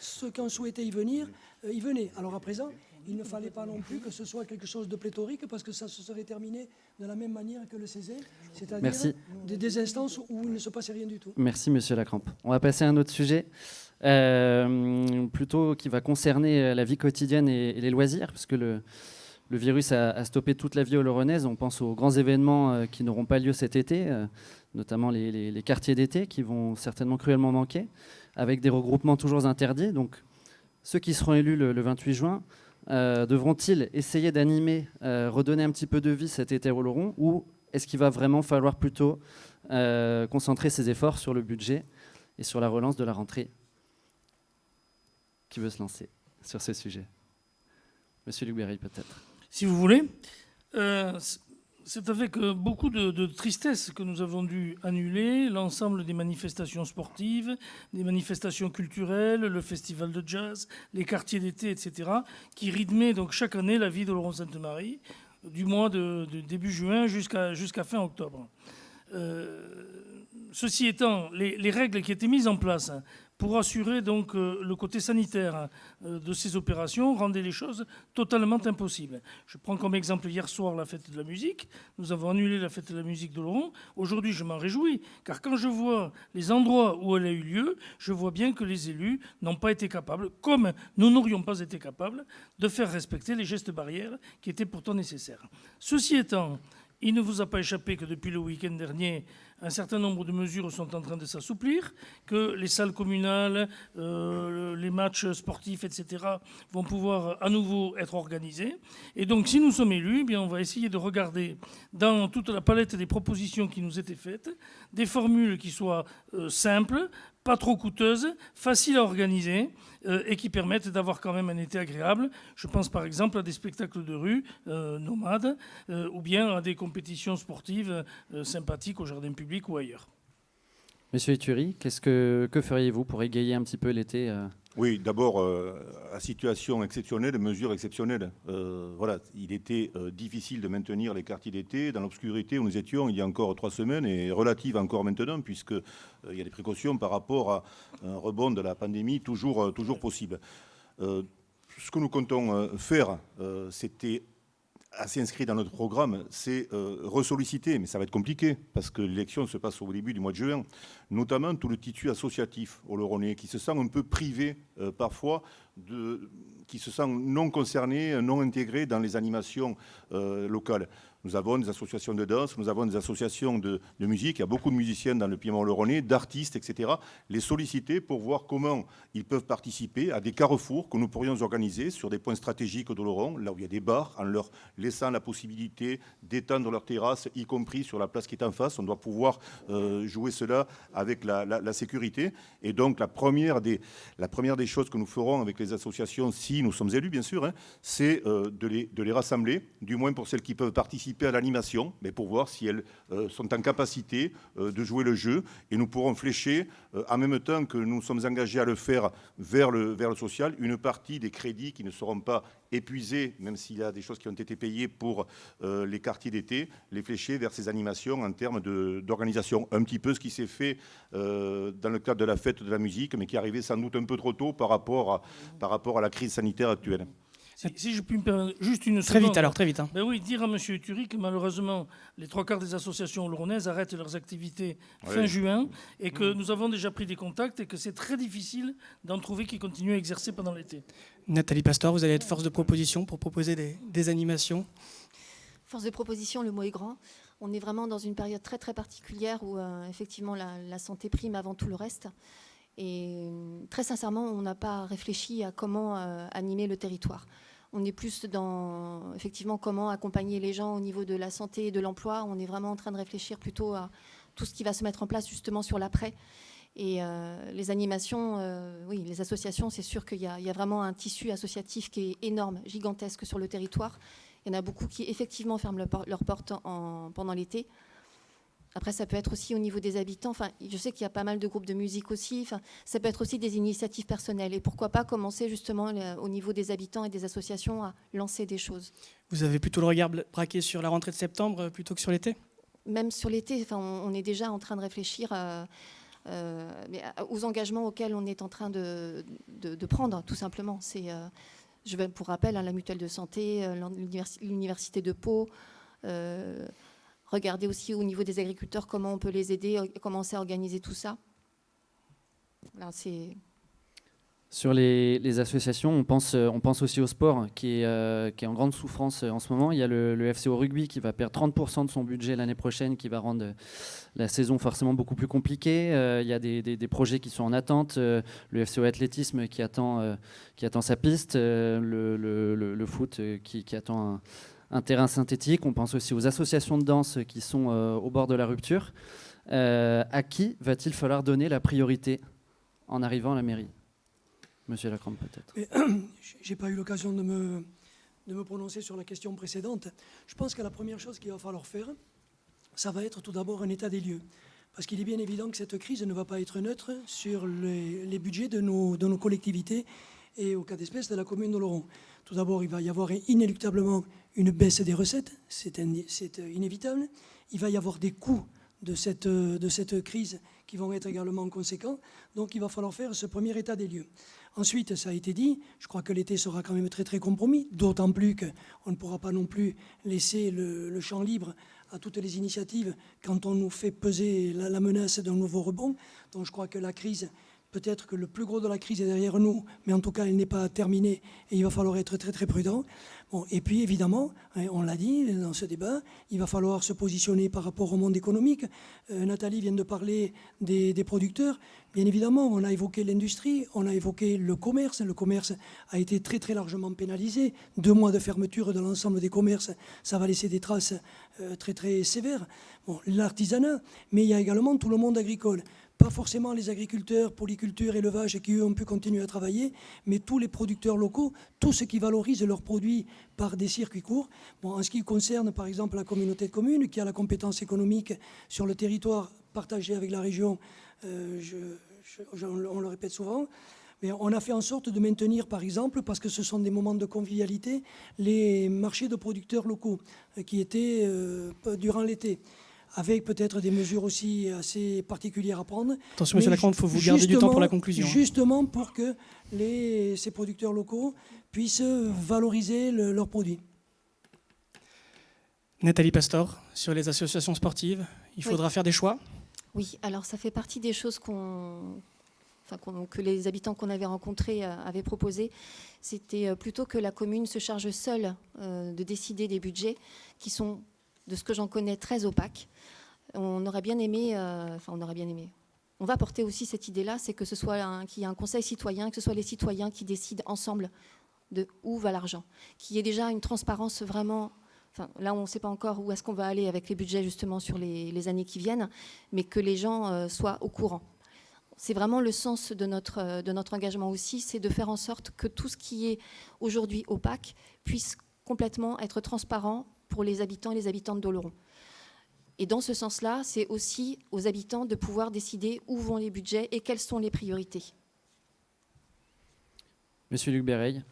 C: Ceux qui ont souhaité y venir, y venaient. Alors à présent, il ne fallait pas non plus que ce soit quelque chose de pléthorique parce que ça se serait terminé de la même manière que le Césaire, c'est-à-dire des instances où il ne se passait rien du tout.
A: Merci, monsieur Lacrampe. On va passer à un autre sujet, plutôt qui va concerner la vie quotidienne et les loisirs, parce que le virus a stoppé toute la vie oloronnaise. On pense aux grands événements qui n'auront pas lieu cet été, notamment les quartiers d'été qui vont certainement cruellement manquer, avec des regroupements toujours interdits. Donc, ceux qui seront élus le 28 juin, devront-ils essayer d'animer, redonner un petit peu de vie cet été à Oloron, ou est-ce qu'il va vraiment falloir plutôt concentrer ses efforts sur le budget et sur la relance de la rentrée? Qui veut se lancer sur ce sujet? Monsieur Luc Berry, peut-être.
D: Si vous voulez. C'est avec beaucoup de tristesse que nous avons dû annuler l'ensemble des manifestations sportives, des manifestations culturelles, le festival de jazz, les quartiers d'été, etc., qui rythmaient donc chaque année la vie d'Oloron-Sainte-Marie, du mois de début juin jusqu'à fin octobre. Ceci étant, les règles qui étaient mises en place pour assurer donc le côté sanitaire de ces opérations rendaient les choses totalement impossibles. Je prends comme exemple hier soir la fête de la musique. Nous avons annulé la fête de la musique d'Oloron. Aujourd'hui, je m'en réjouis, car quand je vois les endroits où elle a eu lieu, je vois bien que les élus n'ont pas été capables, comme nous n'aurions pas été capables, de faire respecter les gestes barrières qui étaient pourtant nécessaires. Ceci étant, il ne vous a pas échappé que depuis le week-end dernier, un certain nombre de mesures sont en train de s'assouplir, que les salles communales, les matchs sportifs, etc., vont pouvoir à nouveau être organisés. Et donc, si nous sommes élus, eh bien, on va essayer de regarder dans toute la palette des propositions qui nous étaient faites, des formules qui soient simples, pas trop coûteuses, faciles à organiser et qui permettent d'avoir quand même un été agréable. Je pense par exemple à des spectacles de rue nomades ou bien à des compétitions sportives sympathiques au jardin public ou ailleurs.
A: Monsieur Eturi, que feriez-vous pour égayer un petit peu l'été
E: Oui, d'abord, à situation exceptionnelle, mesure exceptionnelle. Voilà, il était difficile de maintenir les quartiers d'été dans l'obscurité où nous étions il y a encore 3 semaines et relative encore maintenant, puisqu'il y a des précautions par rapport à un rebond de la pandémie toujours possible. Ce que nous comptons faire, c'était assez inscrit dans notre programme, c'est ressolliciter, mais ça va être compliqué, parce que l'élection se passe au début du mois de juin, notamment tout le tissu associatif oloronnais, qui se sent un peu privé parfois, qui se sent non concerné, non intégré dans les animations locales. Nous avons des associations de danse, nous avons des associations de musique, il y a beaucoup de musiciens dans le Piémont oloronnais, d'artistes, etc. Les solliciter pour voir comment ils peuvent participer à des carrefours que nous pourrions organiser sur des points stratégiques d'Oloron, là où il y a des bars, en leur laissant la possibilité d'étendre leur terrasse, y compris sur la place qui est en face. On doit pouvoir jouer cela avec la sécurité. Et donc la première des choses que nous ferons avec les associations, si nous sommes élus bien sûr, hein, c'est de les rassembler, du moins pour celles qui peuvent participer à l'animation, mais pour voir si elles sont en capacité de jouer le jeu. Et nous pourrons flécher, en même temps que nous sommes engagés à le faire vers le social, une partie des crédits qui ne seront pas épuisés, même s'il y a des choses qui ont été payées pour les quartiers d'été, les flécher vers ces animations en termes d'organisation. Un petit peu ce qui s'est fait dans le cadre de la fête de la musique, mais qui est arrivé sans doute un peu trop tôt par rapport à la crise sanitaire actuelle.
D: Si je puis me permettre juste une seconde.
B: Très vite alors, très vite. Hein.
D: Ben oui, dire à M. Eturi que malheureusement, les 3/4 des associations oloronnaises arrêtent leurs activités fin juin et que nous avons déjà pris des contacts et que c'est très difficile d'en trouver qui continuent à exercer pendant l'été.
B: Nathalie Pastor, vous allez être force de proposition pour proposer des animations.
F: Force de proposition, le mot est grand. On est vraiment dans une période très très particulière où effectivement la santé prime avant tout le reste. Et très sincèrement, on n'a pas réfléchi à comment animer le territoire. On est plus dans effectivement comment accompagner les gens au niveau de la santé et de l'emploi. On est vraiment en train de réfléchir plutôt à tout ce qui va se mettre en place justement sur l'après. Et les animations, oui, les associations, c'est sûr qu'il y a vraiment un tissu associatif qui est énorme, gigantesque sur le territoire. Il y en a beaucoup qui effectivement ferment leurs portes pendant l'été. Après, ça peut être aussi au niveau des habitants. Enfin, je sais qu'il y a pas mal de groupes de musique aussi. Enfin, ça peut être aussi des initiatives personnelles. Et pourquoi pas commencer justement au niveau des habitants et des associations à lancer des choses.
B: Vous avez plutôt le regard braqué sur la rentrée de septembre plutôt que sur l'été ?
F: Même sur l'été, enfin, on est déjà en train de réfléchir aux engagements auxquels on est en train de prendre, tout simplement. Je vais pour rappel, la mutuelle de santé, l'université de Pau. Regarder aussi au niveau des agriculteurs comment on peut les aider, commencer à organiser tout ça. Là,
A: Sur les associations, on pense aussi au sport qui est en grande souffrance en ce moment. Il y a le FCO Rugby qui va perdre 30% de son budget l'année prochaine, qui va rendre la saison forcément beaucoup plus compliquée. Il y a des projets qui sont en attente. Le FCO Athlétisme qui attend sa piste. Le foot qui attend un terrain synthétique. On pense aussi aux associations de danse qui sont au bord de la rupture. À qui va-t-il falloir donner la priorité en arrivant à la mairie ? Monsieur Lacrampe, peut-être.
C: Je n'ai pas eu l'occasion de me prononcer sur la question précédente. Je pense que la première chose qu'il va falloir faire, ça va être tout d'abord un état des lieux. Parce qu'il est bien évident que cette crise ne va pas être neutre sur les budgets de nos collectivités et au cas d'espèce de la commune d'Oloron. Tout d'abord, il va y avoir inéluctablement une baisse des recettes, c'est inévitable. Il va y avoir des coûts de cette crise qui vont être également conséquents. Donc il va falloir faire ce premier état des lieux. Ensuite, ça a été dit, je crois que l'été sera quand même très très compromis, d'autant plus qu'on ne pourra pas non plus laisser le champ libre à toutes les initiatives quand on nous fait peser la menace d'un nouveau rebond. Donc je crois que la crise, peut-être que le plus gros de la crise est derrière nous, mais en tout cas elle n'est pas terminée et il va falloir être très très prudent. Bon, et puis évidemment, on l'a dit dans ce débat, il va falloir se positionner par rapport au monde économique. Nathalie vient de parler des producteurs. Bien évidemment, on a évoqué l'industrie, on a évoqué le commerce. Le commerce a été très très largement pénalisé. 2 mois de fermeture de l'ensemble des commerces, ça va laisser des traces très très sévères. Bon, l'artisanat, mais il y a également tout le monde agricole. Pas forcément les agriculteurs, polyculture, élevage qui, eux, ont pu continuer à travailler, mais tous les producteurs locaux, tous ceux qui valorisent leurs produits par des circuits courts. Bon, en ce qui concerne, par exemple, la communauté de communes, qui a la compétence économique sur le territoire partagé avec la région, on le répète souvent, mais on a fait en sorte de maintenir, par exemple, parce que ce sont des moments de convivialité, les marchés de producteurs locaux qui étaient durant l'été, avec peut-être des mesures aussi assez particulières à prendre.
B: Attention, monsieur Lacrampe, il faut vous garder du temps pour la conclusion.
C: Justement pour que ces producteurs locaux puissent valoriser leurs produits.
B: Nathalie Pastor, sur les associations sportives, il faudra faire des choix ?
F: Oui, alors ça fait partie des choses que les habitants qu'on avait rencontrés avaient proposées. C'était plutôt que la commune se charge seule de décider des budgets qui sont, de ce que j'en connais, très opaques. On aurait bien aimé, on va porter aussi cette idée-là, c'est que qu'il y ait un conseil citoyen, que ce soit les citoyens qui décident ensemble de où va l'argent, qu'il y ait déjà une transparence vraiment. Là, on ne sait pas encore où est-ce qu'on va aller avec les budgets justement sur les années qui viennent, mais que les gens soient au courant. C'est vraiment le sens de notre engagement aussi, c'est de faire en sorte que tout ce qui est aujourd'hui opaque puisse complètement être transparent pour les habitants et les habitantes d'Oloron. Et dans ce sens-là, c'est aussi aux habitants de pouvoir décider où vont les budgets et quelles sont les priorités.
A: Monsieur Luc Béreil,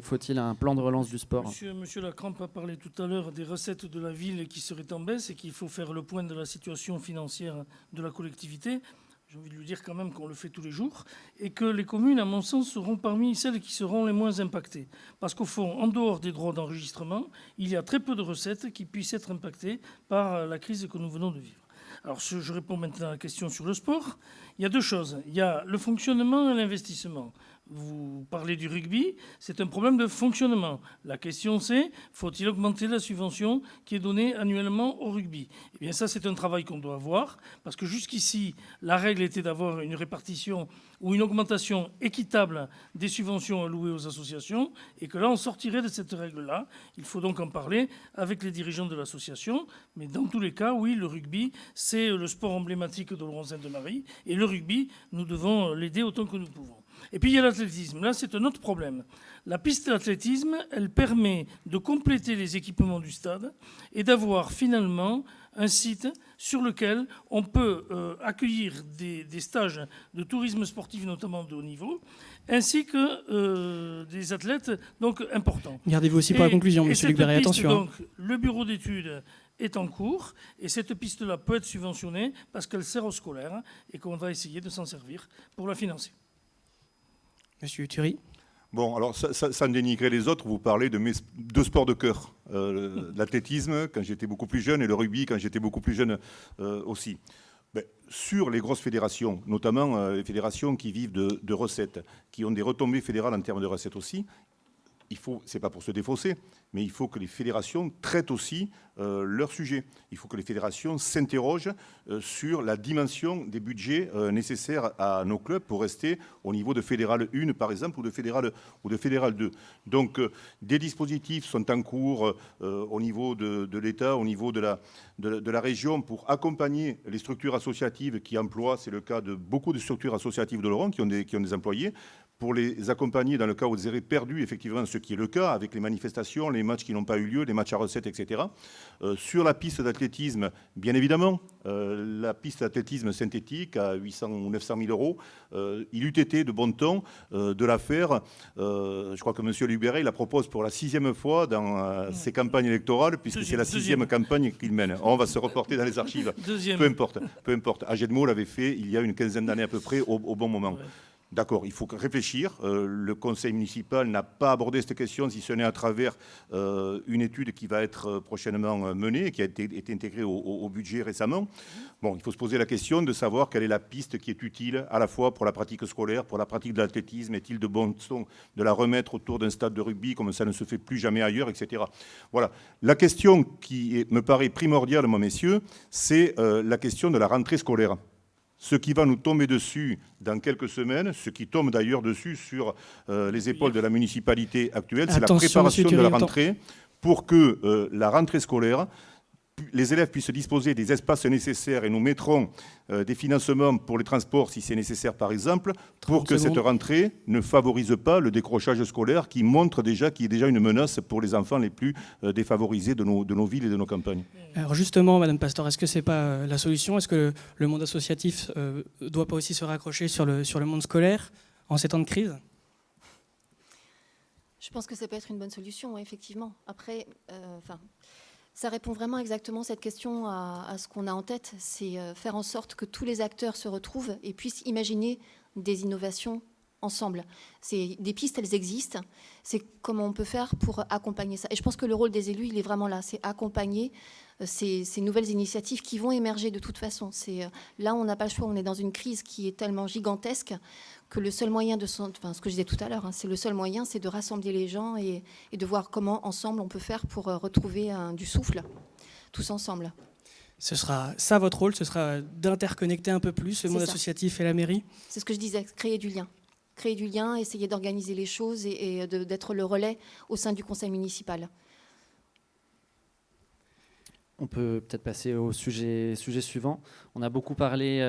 A: faut-il un plan de relance du sport ?
D: Monsieur Lacrampe a parlé tout à l'heure des recettes de la ville qui seraient en baisse et qu'il faut faire le point de la situation financière de la collectivité. J'ai envie de lui dire quand même qu'on le fait tous les jours, et que les communes, à mon sens, seront parmi celles qui seront les moins impactées. Parce qu'au fond, en dehors des droits d'enregistrement, il y a très peu de recettes qui puissent être impactées par la crise que nous venons de vivre. Alors, je réponds maintenant à la question sur le sport. Il y a 2 choses. Il y a le fonctionnement et l'investissement. vous parlez du rugby, c'est un problème de fonctionnement. La question c'est, faut-il augmenter la subvention qui est donnée annuellement au rugby? Eh bien ça, c'est un travail qu'on doit avoir, parce que jusqu'ici, la règle était d'avoir une répartition ou une augmentation équitable des subventions allouées aux associations, et que là, on sortirait de cette règle-là. Il faut donc en parler avec les dirigeants de l'association, mais dans tous les cas, oui, le rugby, c'est le sport emblématique d'Oloron-Sainte-Marie, et le rugby, nous devons l'aider autant que nous pouvons. Et puis il y a l'athlétisme. Là, c'est un autre problème. La piste d'athlétisme, elle permet de compléter les équipements du stade et d'avoir finalement un site sur lequel on peut accueillir des stages de tourisme sportif, notamment de haut niveau, ainsi que des athlètes donc importants.
B: Gardez-vous aussi pour la conclusion, monsieur Luc Béret, attention.
D: Donc, le bureau d'études est en cours et cette piste-là peut être subventionnée parce qu'elle sert aux scolaires et qu'on va essayer de s'en servir pour la financer.
B: Monsieur Thury.
E: Bon, alors, sans dénigrer les autres, vous parlez de mes deux sports de cœur. L'athlétisme, quand j'étais beaucoup plus jeune, et le rugby, quand j'étais beaucoup plus jeune aussi. Ben, sur les grosses fédérations, notamment les fédérations qui vivent de recettes, qui ont des retombées fédérales en termes de recettes aussi, c'est pas pour se défausser, mais il faut que les fédérations traitent aussi leur sujet. Il faut que les fédérations s'interrogent sur la dimension des budgets nécessaires à nos clubs pour rester au niveau de Fédéral 1, par exemple, ou de Fédéral 2. Donc, des dispositifs sont en cours au niveau de l'État, au niveau de la région, pour accompagner les structures associatives qui emploient, c'est le cas de beaucoup de structures associatives de Laurent qui ont des employés, pour les accompagner dans le cas où ils auraient perdu, effectivement, ce qui est le cas, avec les manifestations, les matchs qui n'ont pas eu lieu, les matchs à recettes, etc. Sur la piste d'athlétisme, bien évidemment, la piste d'athlétisme synthétique à 800 ou 900 000 euros, il eût été de bon ton de la faire. Je crois que M. Luc Béret la propose pour la 6e fois dans ses campagnes électorales, puisque c'est la 6e campagne qu'il mène. On va se reporter dans les archives. Peu importe. Ajedmo l'avait fait il y a une quinzaine d'années à peu près, au bon moment. Ouais. D'accord, il faut réfléchir. Le conseil municipal n'a pas abordé cette question, si ce n'est à travers une étude qui va être prochainement menée et qui a été intégrée au budget récemment. Bon, il faut se poser la question de savoir quelle est la piste qui est utile à la fois pour la pratique scolaire, pour la pratique de l'athlétisme. Est-il de bon ton de la remettre autour d'un stade de rugby comme ça ne se fait plus jamais ailleurs, etc. Voilà. La question qui me paraît primordiale, moi, messieurs, c'est la question de la rentrée scolaire. Ce qui va nous tomber dessus dans quelques semaines, ce qui tombe d'ailleurs dessus sur les épaules de la municipalité actuelle, c'est la préparation de la rentrée pour que la rentrée scolaire, les élèves puissent disposer des espaces nécessaires et nous mettrons des financements pour les transports si c'est nécessaire par exemple, pour que cette rentrée ne favorise pas le décrochage scolaire qui montre déjà, qui est déjà une menace pour les enfants les plus défavorisés de nos villes et de nos campagnes.
B: Alors justement, Madame Pastor, est-ce que ce n'est pas la solution? Est-ce que le monde associatif ne doit pas aussi se raccrocher sur le monde scolaire en ces temps de crise?
F: Je pense que ça peut être une bonne solution, ouais, effectivement. Après, ça répond vraiment exactement cette question à ce qu'on a en tête, c'est faire en sorte que tous les acteurs se retrouvent et puissent imaginer des innovations ensemble. Des pistes, elles existent. C'est comment on peut faire pour accompagner ça. Et je pense que le rôle des élus, il est vraiment là. C'est accompagner ces nouvelles initiatives qui vont émerger de toute façon. Là, on n'a pas le choix. On est dans une crise qui est tellement gigantesque que le seul moyen ce que je disais tout à l'heure, c'est le seul moyen, c'est de rassembler les gens et de voir comment, ensemble, on peut faire pour retrouver du souffle, tous ensemble.
B: Ce sera ça votre rôle, ce sera d'interconnecter un peu plus le monde associatif et la mairie?
F: C'est ce que je disais, créer du lien. Créer du lien, essayer d'organiser les choses et d'être le relais au sein du conseil municipal.
A: On peut peut-être passer au sujet suivant. On a beaucoup parlé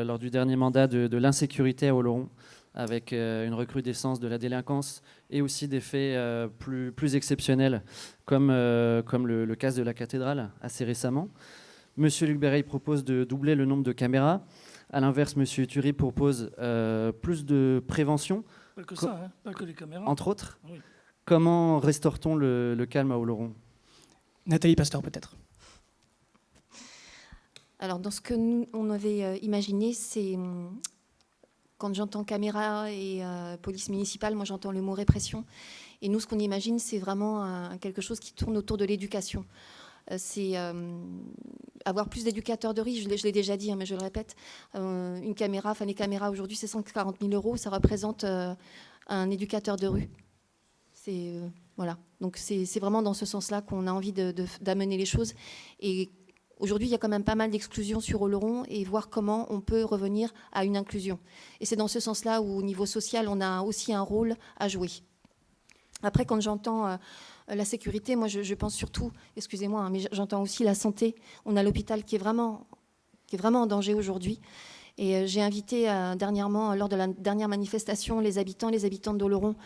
A: lors du dernier mandat de l'insécurité à Oloron, avec une recrudescence de la délinquance et aussi des faits plus exceptionnels, comme le cas de la cathédrale assez récemment. Monsieur Luc Béret propose de doubler le nombre de caméras. À l'inverse, Monsieur Thury propose plus de prévention.
D: Pas que ça, pas que les caméras.
A: Entre autres.
D: Oui.
A: Comment restaure-t-on le calme à Oloron?
B: Nathalie Pastor, peut-être.
F: Alors, dans ce que nous, on avait imaginé, c'est quand j'entends caméra et police municipale, moi j'entends le mot répression. Et nous, ce qu'on imagine, c'est vraiment quelque chose qui tourne autour de l'éducation. C'est avoir plus d'éducateurs de rue, je l'ai déjà dit, mais je le répète. Une caméra, les caméras aujourd'hui, c'est 140 000 €, ça représente un éducateur de rue. Voilà. Donc c'est vraiment dans ce sens-là qu'on a envie d'amener les choses. Et aujourd'hui, il y a quand même pas mal d'exclusions sur Oloron et voir comment on peut revenir à une inclusion. Et c'est dans ce sens-là où, au niveau social, on a aussi un rôle à jouer. Après, quand j'entends la sécurité, moi, je pense surtout, excusez-moi, hein, mais j'entends aussi la santé. On a l'hôpital qui est vraiment en danger aujourd'hui. Et j'ai invité dernièrement, lors de la dernière manifestation, les habitantes d'Oloron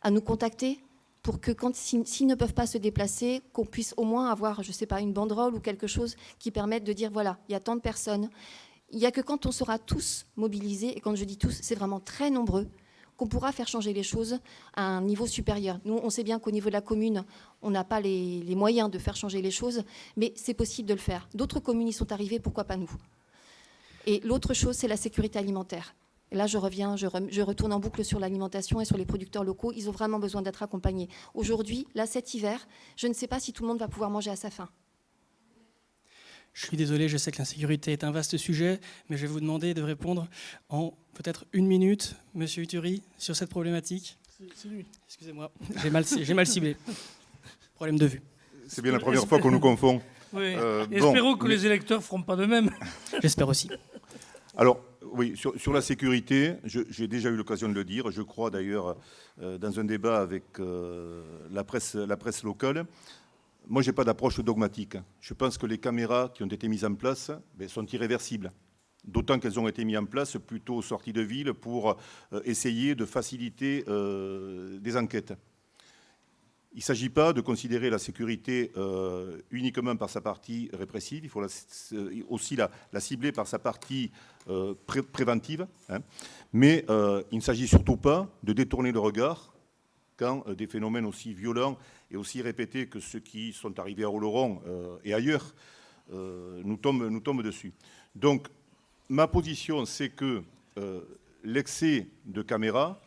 F: à nous contacter pour que, s'ils ne peuvent pas se déplacer, qu'on puisse au moins avoir, je ne sais pas, une banderole ou quelque chose qui permette de dire, voilà, il y a tant de personnes. Il n'y a que quand on sera tous mobilisés, et quand je dis tous, c'est vraiment très nombreux, qu'on pourra faire changer les choses à un niveau supérieur. Nous, on sait bien qu'au niveau de la commune, on n'a pas les moyens de faire changer les choses, mais c'est possible de le faire. D'autres communes y sont arrivées, pourquoi pas nous? Et l'autre chose, c'est la sécurité alimentaire. Et là, je retourne en boucle sur l'alimentation et sur les producteurs locaux. Ils ont vraiment besoin d'être accompagnés. Aujourd'hui, là, cet hiver, je ne sais pas si tout le monde va pouvoir manger à sa faim.
B: Je suis désolé, je sais que l'insécurité est un vaste sujet, mais je vais vous demander de répondre en peut-être 1 minute, Monsieur Uturi, sur cette problématique.
D: C'est lui.
B: Excusez-moi, j'ai mal ciblé. Problème de vue.
E: C'est bien la première fois qu'on nous confond.
D: Oui. Espérons que les électeurs ne feront pas de même.
B: J'espère aussi.
E: Alors, oui, sur la sécurité, j'ai déjà eu l'occasion de le dire. Je crois d'ailleurs, dans un débat avec la presse locale, moi, je n'ai pas d'approche dogmatique. Je pense que les caméras qui ont été mises en place sont irréversibles. D'autant qu'elles ont été mises en place plutôt aux sorties de ville pour essayer de faciliter des enquêtes. Il ne s'agit pas de considérer la sécurité uniquement par sa partie répressive, il faut aussi la cibler par sa partie préventive. Hein. Mais il ne s'agit surtout pas de détourner le regard quand des phénomènes aussi violents et aussi répétés que ceux qui sont arrivés à Oloron et ailleurs nous tombent dessus. Donc, ma position, c'est que l'excès de caméras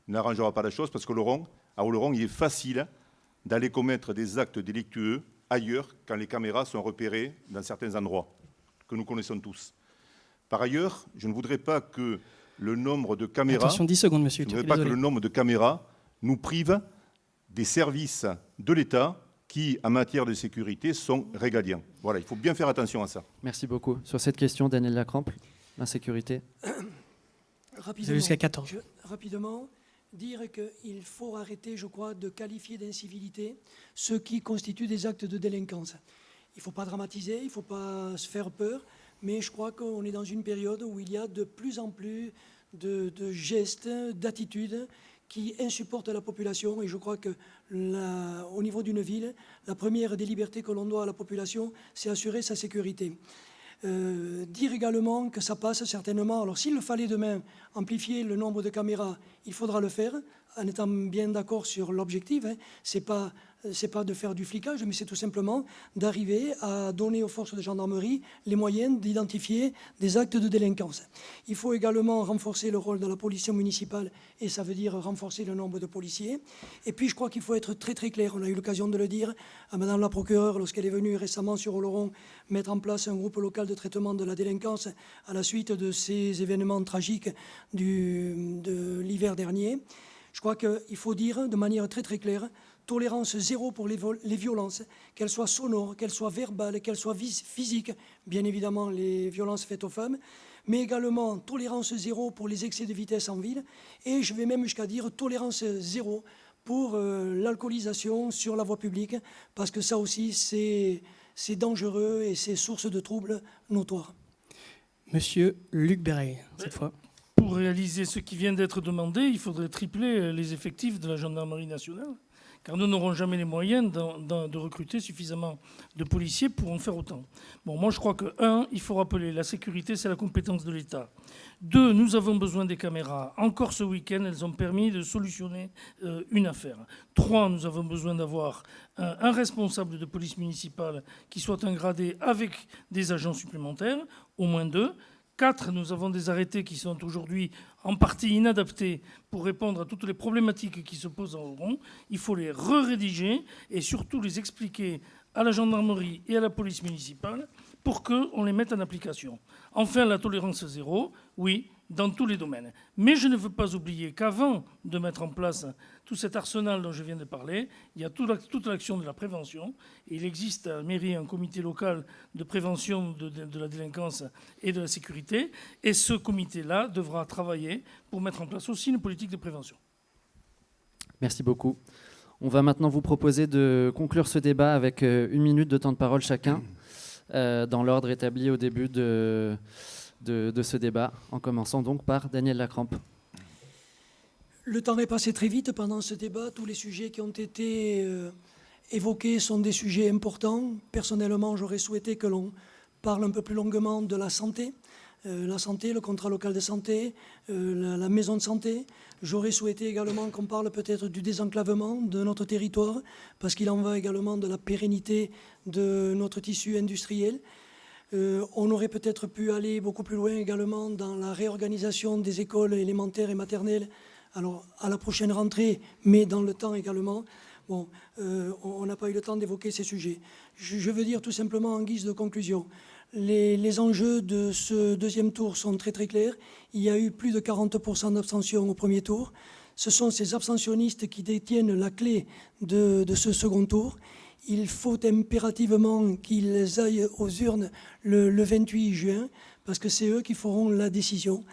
E: n'arrangera pas la chose parce que à Oloron, il est facile d'aller commettre des actes délictueux ailleurs quand les caméras sont repérées dans certains endroits que nous connaissons tous. Par ailleurs, je ne voudrais pas que le nombre de caméras...
B: Attention, 10 secondes, monsieur.
E: Je ne voudrais pas que le nombre de caméras nous prive des services de l'État qui, en matière de sécurité, sont régaliens. Voilà, il faut bien faire attention à ça.
A: Merci beaucoup. Sur cette question, Daniel Lacrampe, l'insécurité.
B: Rapidement, jusqu'à 14.
C: Rapidement, dire qu'il faut arrêter, je crois, de qualifier d'incivilité ce qui constitue des actes de délinquance. Il ne faut pas dramatiser, il ne faut pas se faire peur, mais je crois qu'on est dans une période où il y a de plus en plus de gestes, d'attitudes qui insupportent la population. Et je crois qu'au niveau d'une ville, la première des libertés que l'on doit à la population, c'est assurer sa sécurité. Dire également que ça passe certainement. Alors s'il fallait demain amplifier le nombre de caméras, il faudra le faire, en étant bien d'accord sur l'objectif. Hein. C'est pas de faire du flicage, mais c'est tout simplement d'arriver à donner aux forces de gendarmerie les moyens d'identifier des actes de délinquance. Il faut également renforcer le rôle de la police municipale, et ça veut dire renforcer le nombre de policiers. Et puis je crois qu'il faut être très très clair. On a eu l'occasion de le dire à Madame la procureure lorsqu'elle est venue récemment sur Oloron mettre en place un groupe local de traitement de la délinquance à la suite de ces événements tragiques de l'hiver dernier. Je crois qu'il faut dire de manière très très claire, tolérance zéro pour les violences, qu'elles soient sonores, qu'elles soient verbales, qu'elles soient physiques, bien évidemment les violences faites aux femmes, mais également tolérance zéro pour les excès de vitesse en ville, et je vais même jusqu'à dire tolérance zéro pour l'alcoolisation sur la voie publique, parce que ça aussi c'est dangereux et c'est source de troubles notoires.
B: Monsieur Luc Béret, cette fois.
D: Pour réaliser ce qui vient d'être demandé, il faudrait tripler les effectifs de la gendarmerie nationale, car nous n'aurons jamais les moyens de recruter suffisamment de policiers pour en faire autant. Bon, moi je crois que, 1, il faut rappeler, la sécurité c'est la compétence de l'État. 2, nous avons besoin des caméras. Encore ce week-end, elles ont permis de solutionner une affaire. 3, nous avons besoin d'avoir un responsable de police municipale qui soit un gradé avec des agents supplémentaires, au moins 2. 4, nous avons des arrêtés qui sont aujourd'hui en partie inadaptés pour répondre à toutes les problématiques qui se posent en Oloron. Il faut les rédiger et surtout les expliquer à la gendarmerie et à la police municipale pour qu'on les mette en application. Enfin, la tolérance zéro, oui, dans tous les domaines. Mais je ne veux pas oublier qu'avant de mettre en place tout cet arsenal dont je viens de parler, il y a toute l'action de la prévention. Et il existe à la mairie un comité local de prévention de la délinquance et de la sécurité. Et ce comité-là devra travailler pour mettre en place aussi une politique de prévention.
A: Merci beaucoup. On va maintenant vous proposer de conclure ce débat avec 1 minute de temps de parole chacun, dans l'ordre établi au début de ce débat, en commençant donc par Daniel Lacrampe.
C: Le temps est passé très vite pendant ce débat. Tous les sujets qui ont été évoqués sont des sujets importants. Personnellement, j'aurais souhaité que l'on parle un peu plus longuement de la santé. La santé, le contrat local de santé, la maison de santé. J'aurais souhaité également qu'on parle peut-être du désenclavement de notre territoire, parce qu'il en va également de la pérennité de notre tissu industriel. On aurait peut-être pu aller beaucoup plus loin également dans la réorganisation des écoles élémentaires et maternelles, alors à la prochaine rentrée, mais dans le temps également. Bon, on n'a pas eu le temps d'évoquer ces sujets. Je veux dire tout simplement en guise de conclusion, les enjeux de ce deuxième tour sont très très clairs. Il y a eu plus de 40% d'abstention au premier tour. Ce sont ces abstentionnistes qui détiennent la clé de ce second tour. Il faut impérativement qu'ils aillent aux urnes le 28 juin, parce que c'est eux qui feront la décision.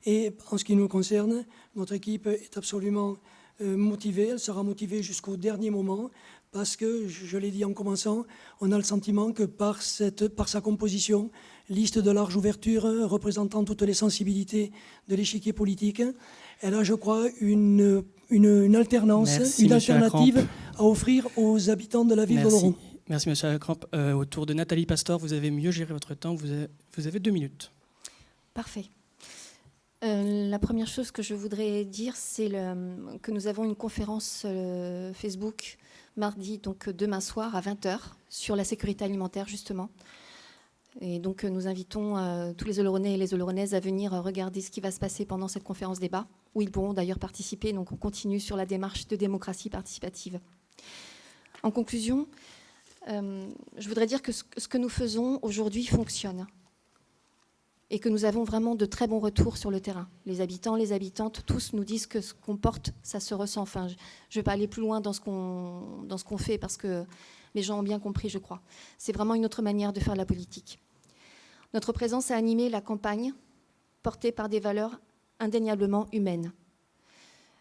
C: Et en ce qui nous concerne, notre équipe est absolument motivée. Elle sera motivée jusqu'au dernier moment, parce que, je l'ai dit en commençant, on a le sentiment que par sa composition, liste de large ouverture représentant toutes les sensibilités de l'échiquier politique, elle a, je crois, une alternance, une alternative à offrir aux habitants de la ville d'Oloron.
B: Merci, M. Lacrampe. Autour de Nathalie Pastor, vous avez mieux géré votre temps. Vous avez 2 minutes.
F: Parfait. La première chose que je voudrais dire, c'est que nous avons une conférence Facebook mardi, donc demain soir à 20h, sur la sécurité alimentaire, justement. Et donc nous invitons tous les Oloronais et les Oloronaises à venir regarder ce qui va se passer pendant cette conférence débat, où ils pourront d'ailleurs participer. Donc on continue sur la démarche de démocratie participative. En conclusion, je voudrais dire que ce que nous faisons aujourd'hui fonctionne. Et que nous avons vraiment de très bons retours sur le terrain. Les habitants, les habitantes, tous nous disent que ce qu'on porte, ça se ressent. Enfin, je ne vais pas aller plus loin dans ce qu'on fait, parce que les gens ont bien compris, je crois. C'est vraiment une autre manière de faire la politique. Notre présence a animé la campagne, portée par des valeurs indéniablement humaines.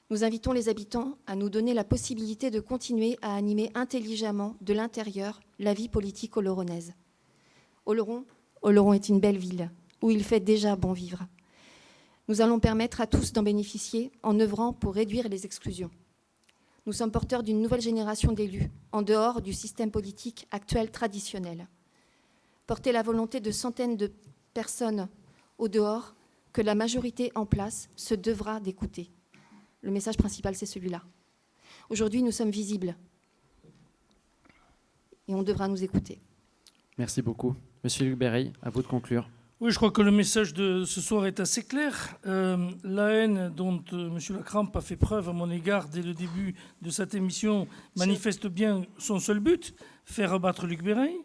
F: Nous invitons les habitants à nous donner la possibilité de continuer à animer intelligemment, de l'intérieur, la vie politique oloronnaise. Oloron est une belle ville, où il fait déjà bon vivre. Nous allons permettre à tous d'en bénéficier en œuvrant pour réduire les exclusions. Nous sommes porteurs d'une nouvelle génération d'élus, en dehors du système politique actuel traditionnel. Porter la volonté de centaines de personnes au dehors, que la majorité en place se devra d'écouter. Le message principal, c'est celui-là. Aujourd'hui, nous sommes visibles et on devra nous écouter.
A: Merci beaucoup. Monsieur Luc Béreil, à vous de conclure.
D: Oui, je crois que le message de ce soir est assez clair. La haine dont M. Lacrampe a fait preuve à mon égard dès le début de cette émission manifeste bien son seul but, faire abattre Luc Béreil.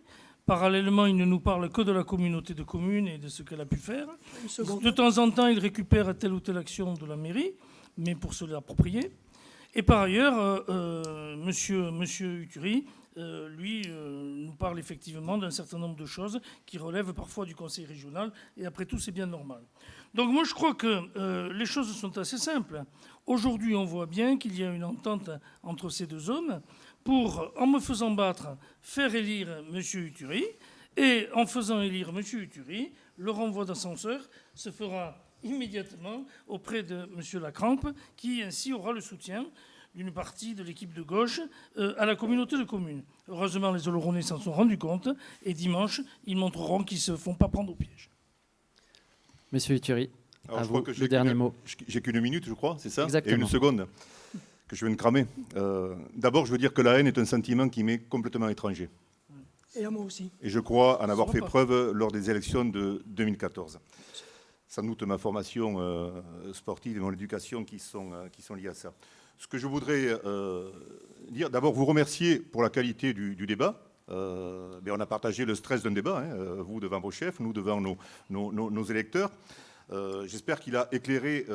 D: Parallèlement, il ne nous parle que de la communauté de communes et de ce qu'elle a pu faire. De temps en temps, il récupère telle ou telle action de la mairie, mais pour se l'approprier. Et par ailleurs, monsieur Uturi, lui, nous parle effectivement d'un certain nombre de choses qui relèvent parfois du conseil régional, et après tout, c'est bien normal. Donc moi, je crois que les choses sont assez simples. Aujourd'hui, on voit bien qu'il y a une entente entre ces deux hommes pour, en me faisant battre, faire élire M. Uturi, et en faisant élire M. Uturi, le renvoi d'ascenseur se fera immédiatement auprès de M. Lacrampe, qui ainsi aura le soutien d'une partie de l'équipe de gauche à la communauté de communes. Heureusement, les Oloronais s'en sont rendus compte, et dimanche, ils montreront qu'ils ne se font pas prendre au piège.
A: Monsieur Uturi,
E: Alors,
A: à
E: je
A: vous,
E: crois que
A: le dernier mot.
E: J'ai qu'une minute, je crois, c'est ça?
A: Exactement.
E: Et une seconde que je viens de cramer. D'abord, je veux dire que la haine est un sentiment qui m'est complètement étranger.
C: Et à moi aussi.
E: Et je crois en avoir fait preuve lors des élections de 2014. Sans doute ma formation sportive et mon éducation qui sont liées à ça. Ce que je voudrais dire, d'abord vous remercier pour la qualité du débat. on a partagé le stress d'un débat, vous devant vos chefs, nous devant nos électeurs. J'espère qu'il a éclairé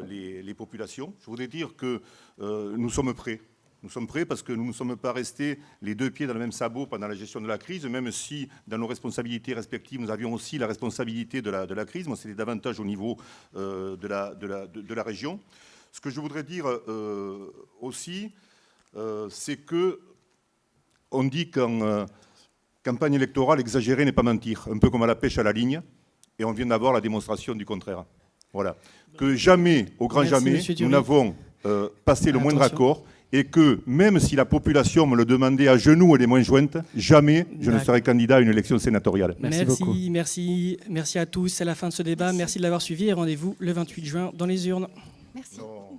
E: les populations. Je voudrais dire que nous sommes prêts. Nous sommes prêts parce que nous ne sommes pas restés les deux pieds dans le même sabot pendant la gestion de la crise, même si dans nos responsabilités respectives, nous avions aussi la responsabilité de la crise. Moi, c'était davantage au niveau de la région. Ce que je voudrais dire aussi, c'est que on dit qu'en campagne électorale, exagérer n'est pas mentir, un peu comme à la pêche à la ligne, et on vient d'avoir la démonstration du contraire. Voilà. Que jamais, au grand jamais, nous n'avons passé le moindre accord, et que même si la population me le demandait à genoux et les mains jointes, jamais je ne serai candidat à une élection sénatoriale.
B: Merci beaucoup. Merci à tous. C'est la fin de ce débat. Merci de l'avoir suivi et rendez-vous le 28 juin dans les urnes.
F: Merci.
E: Non.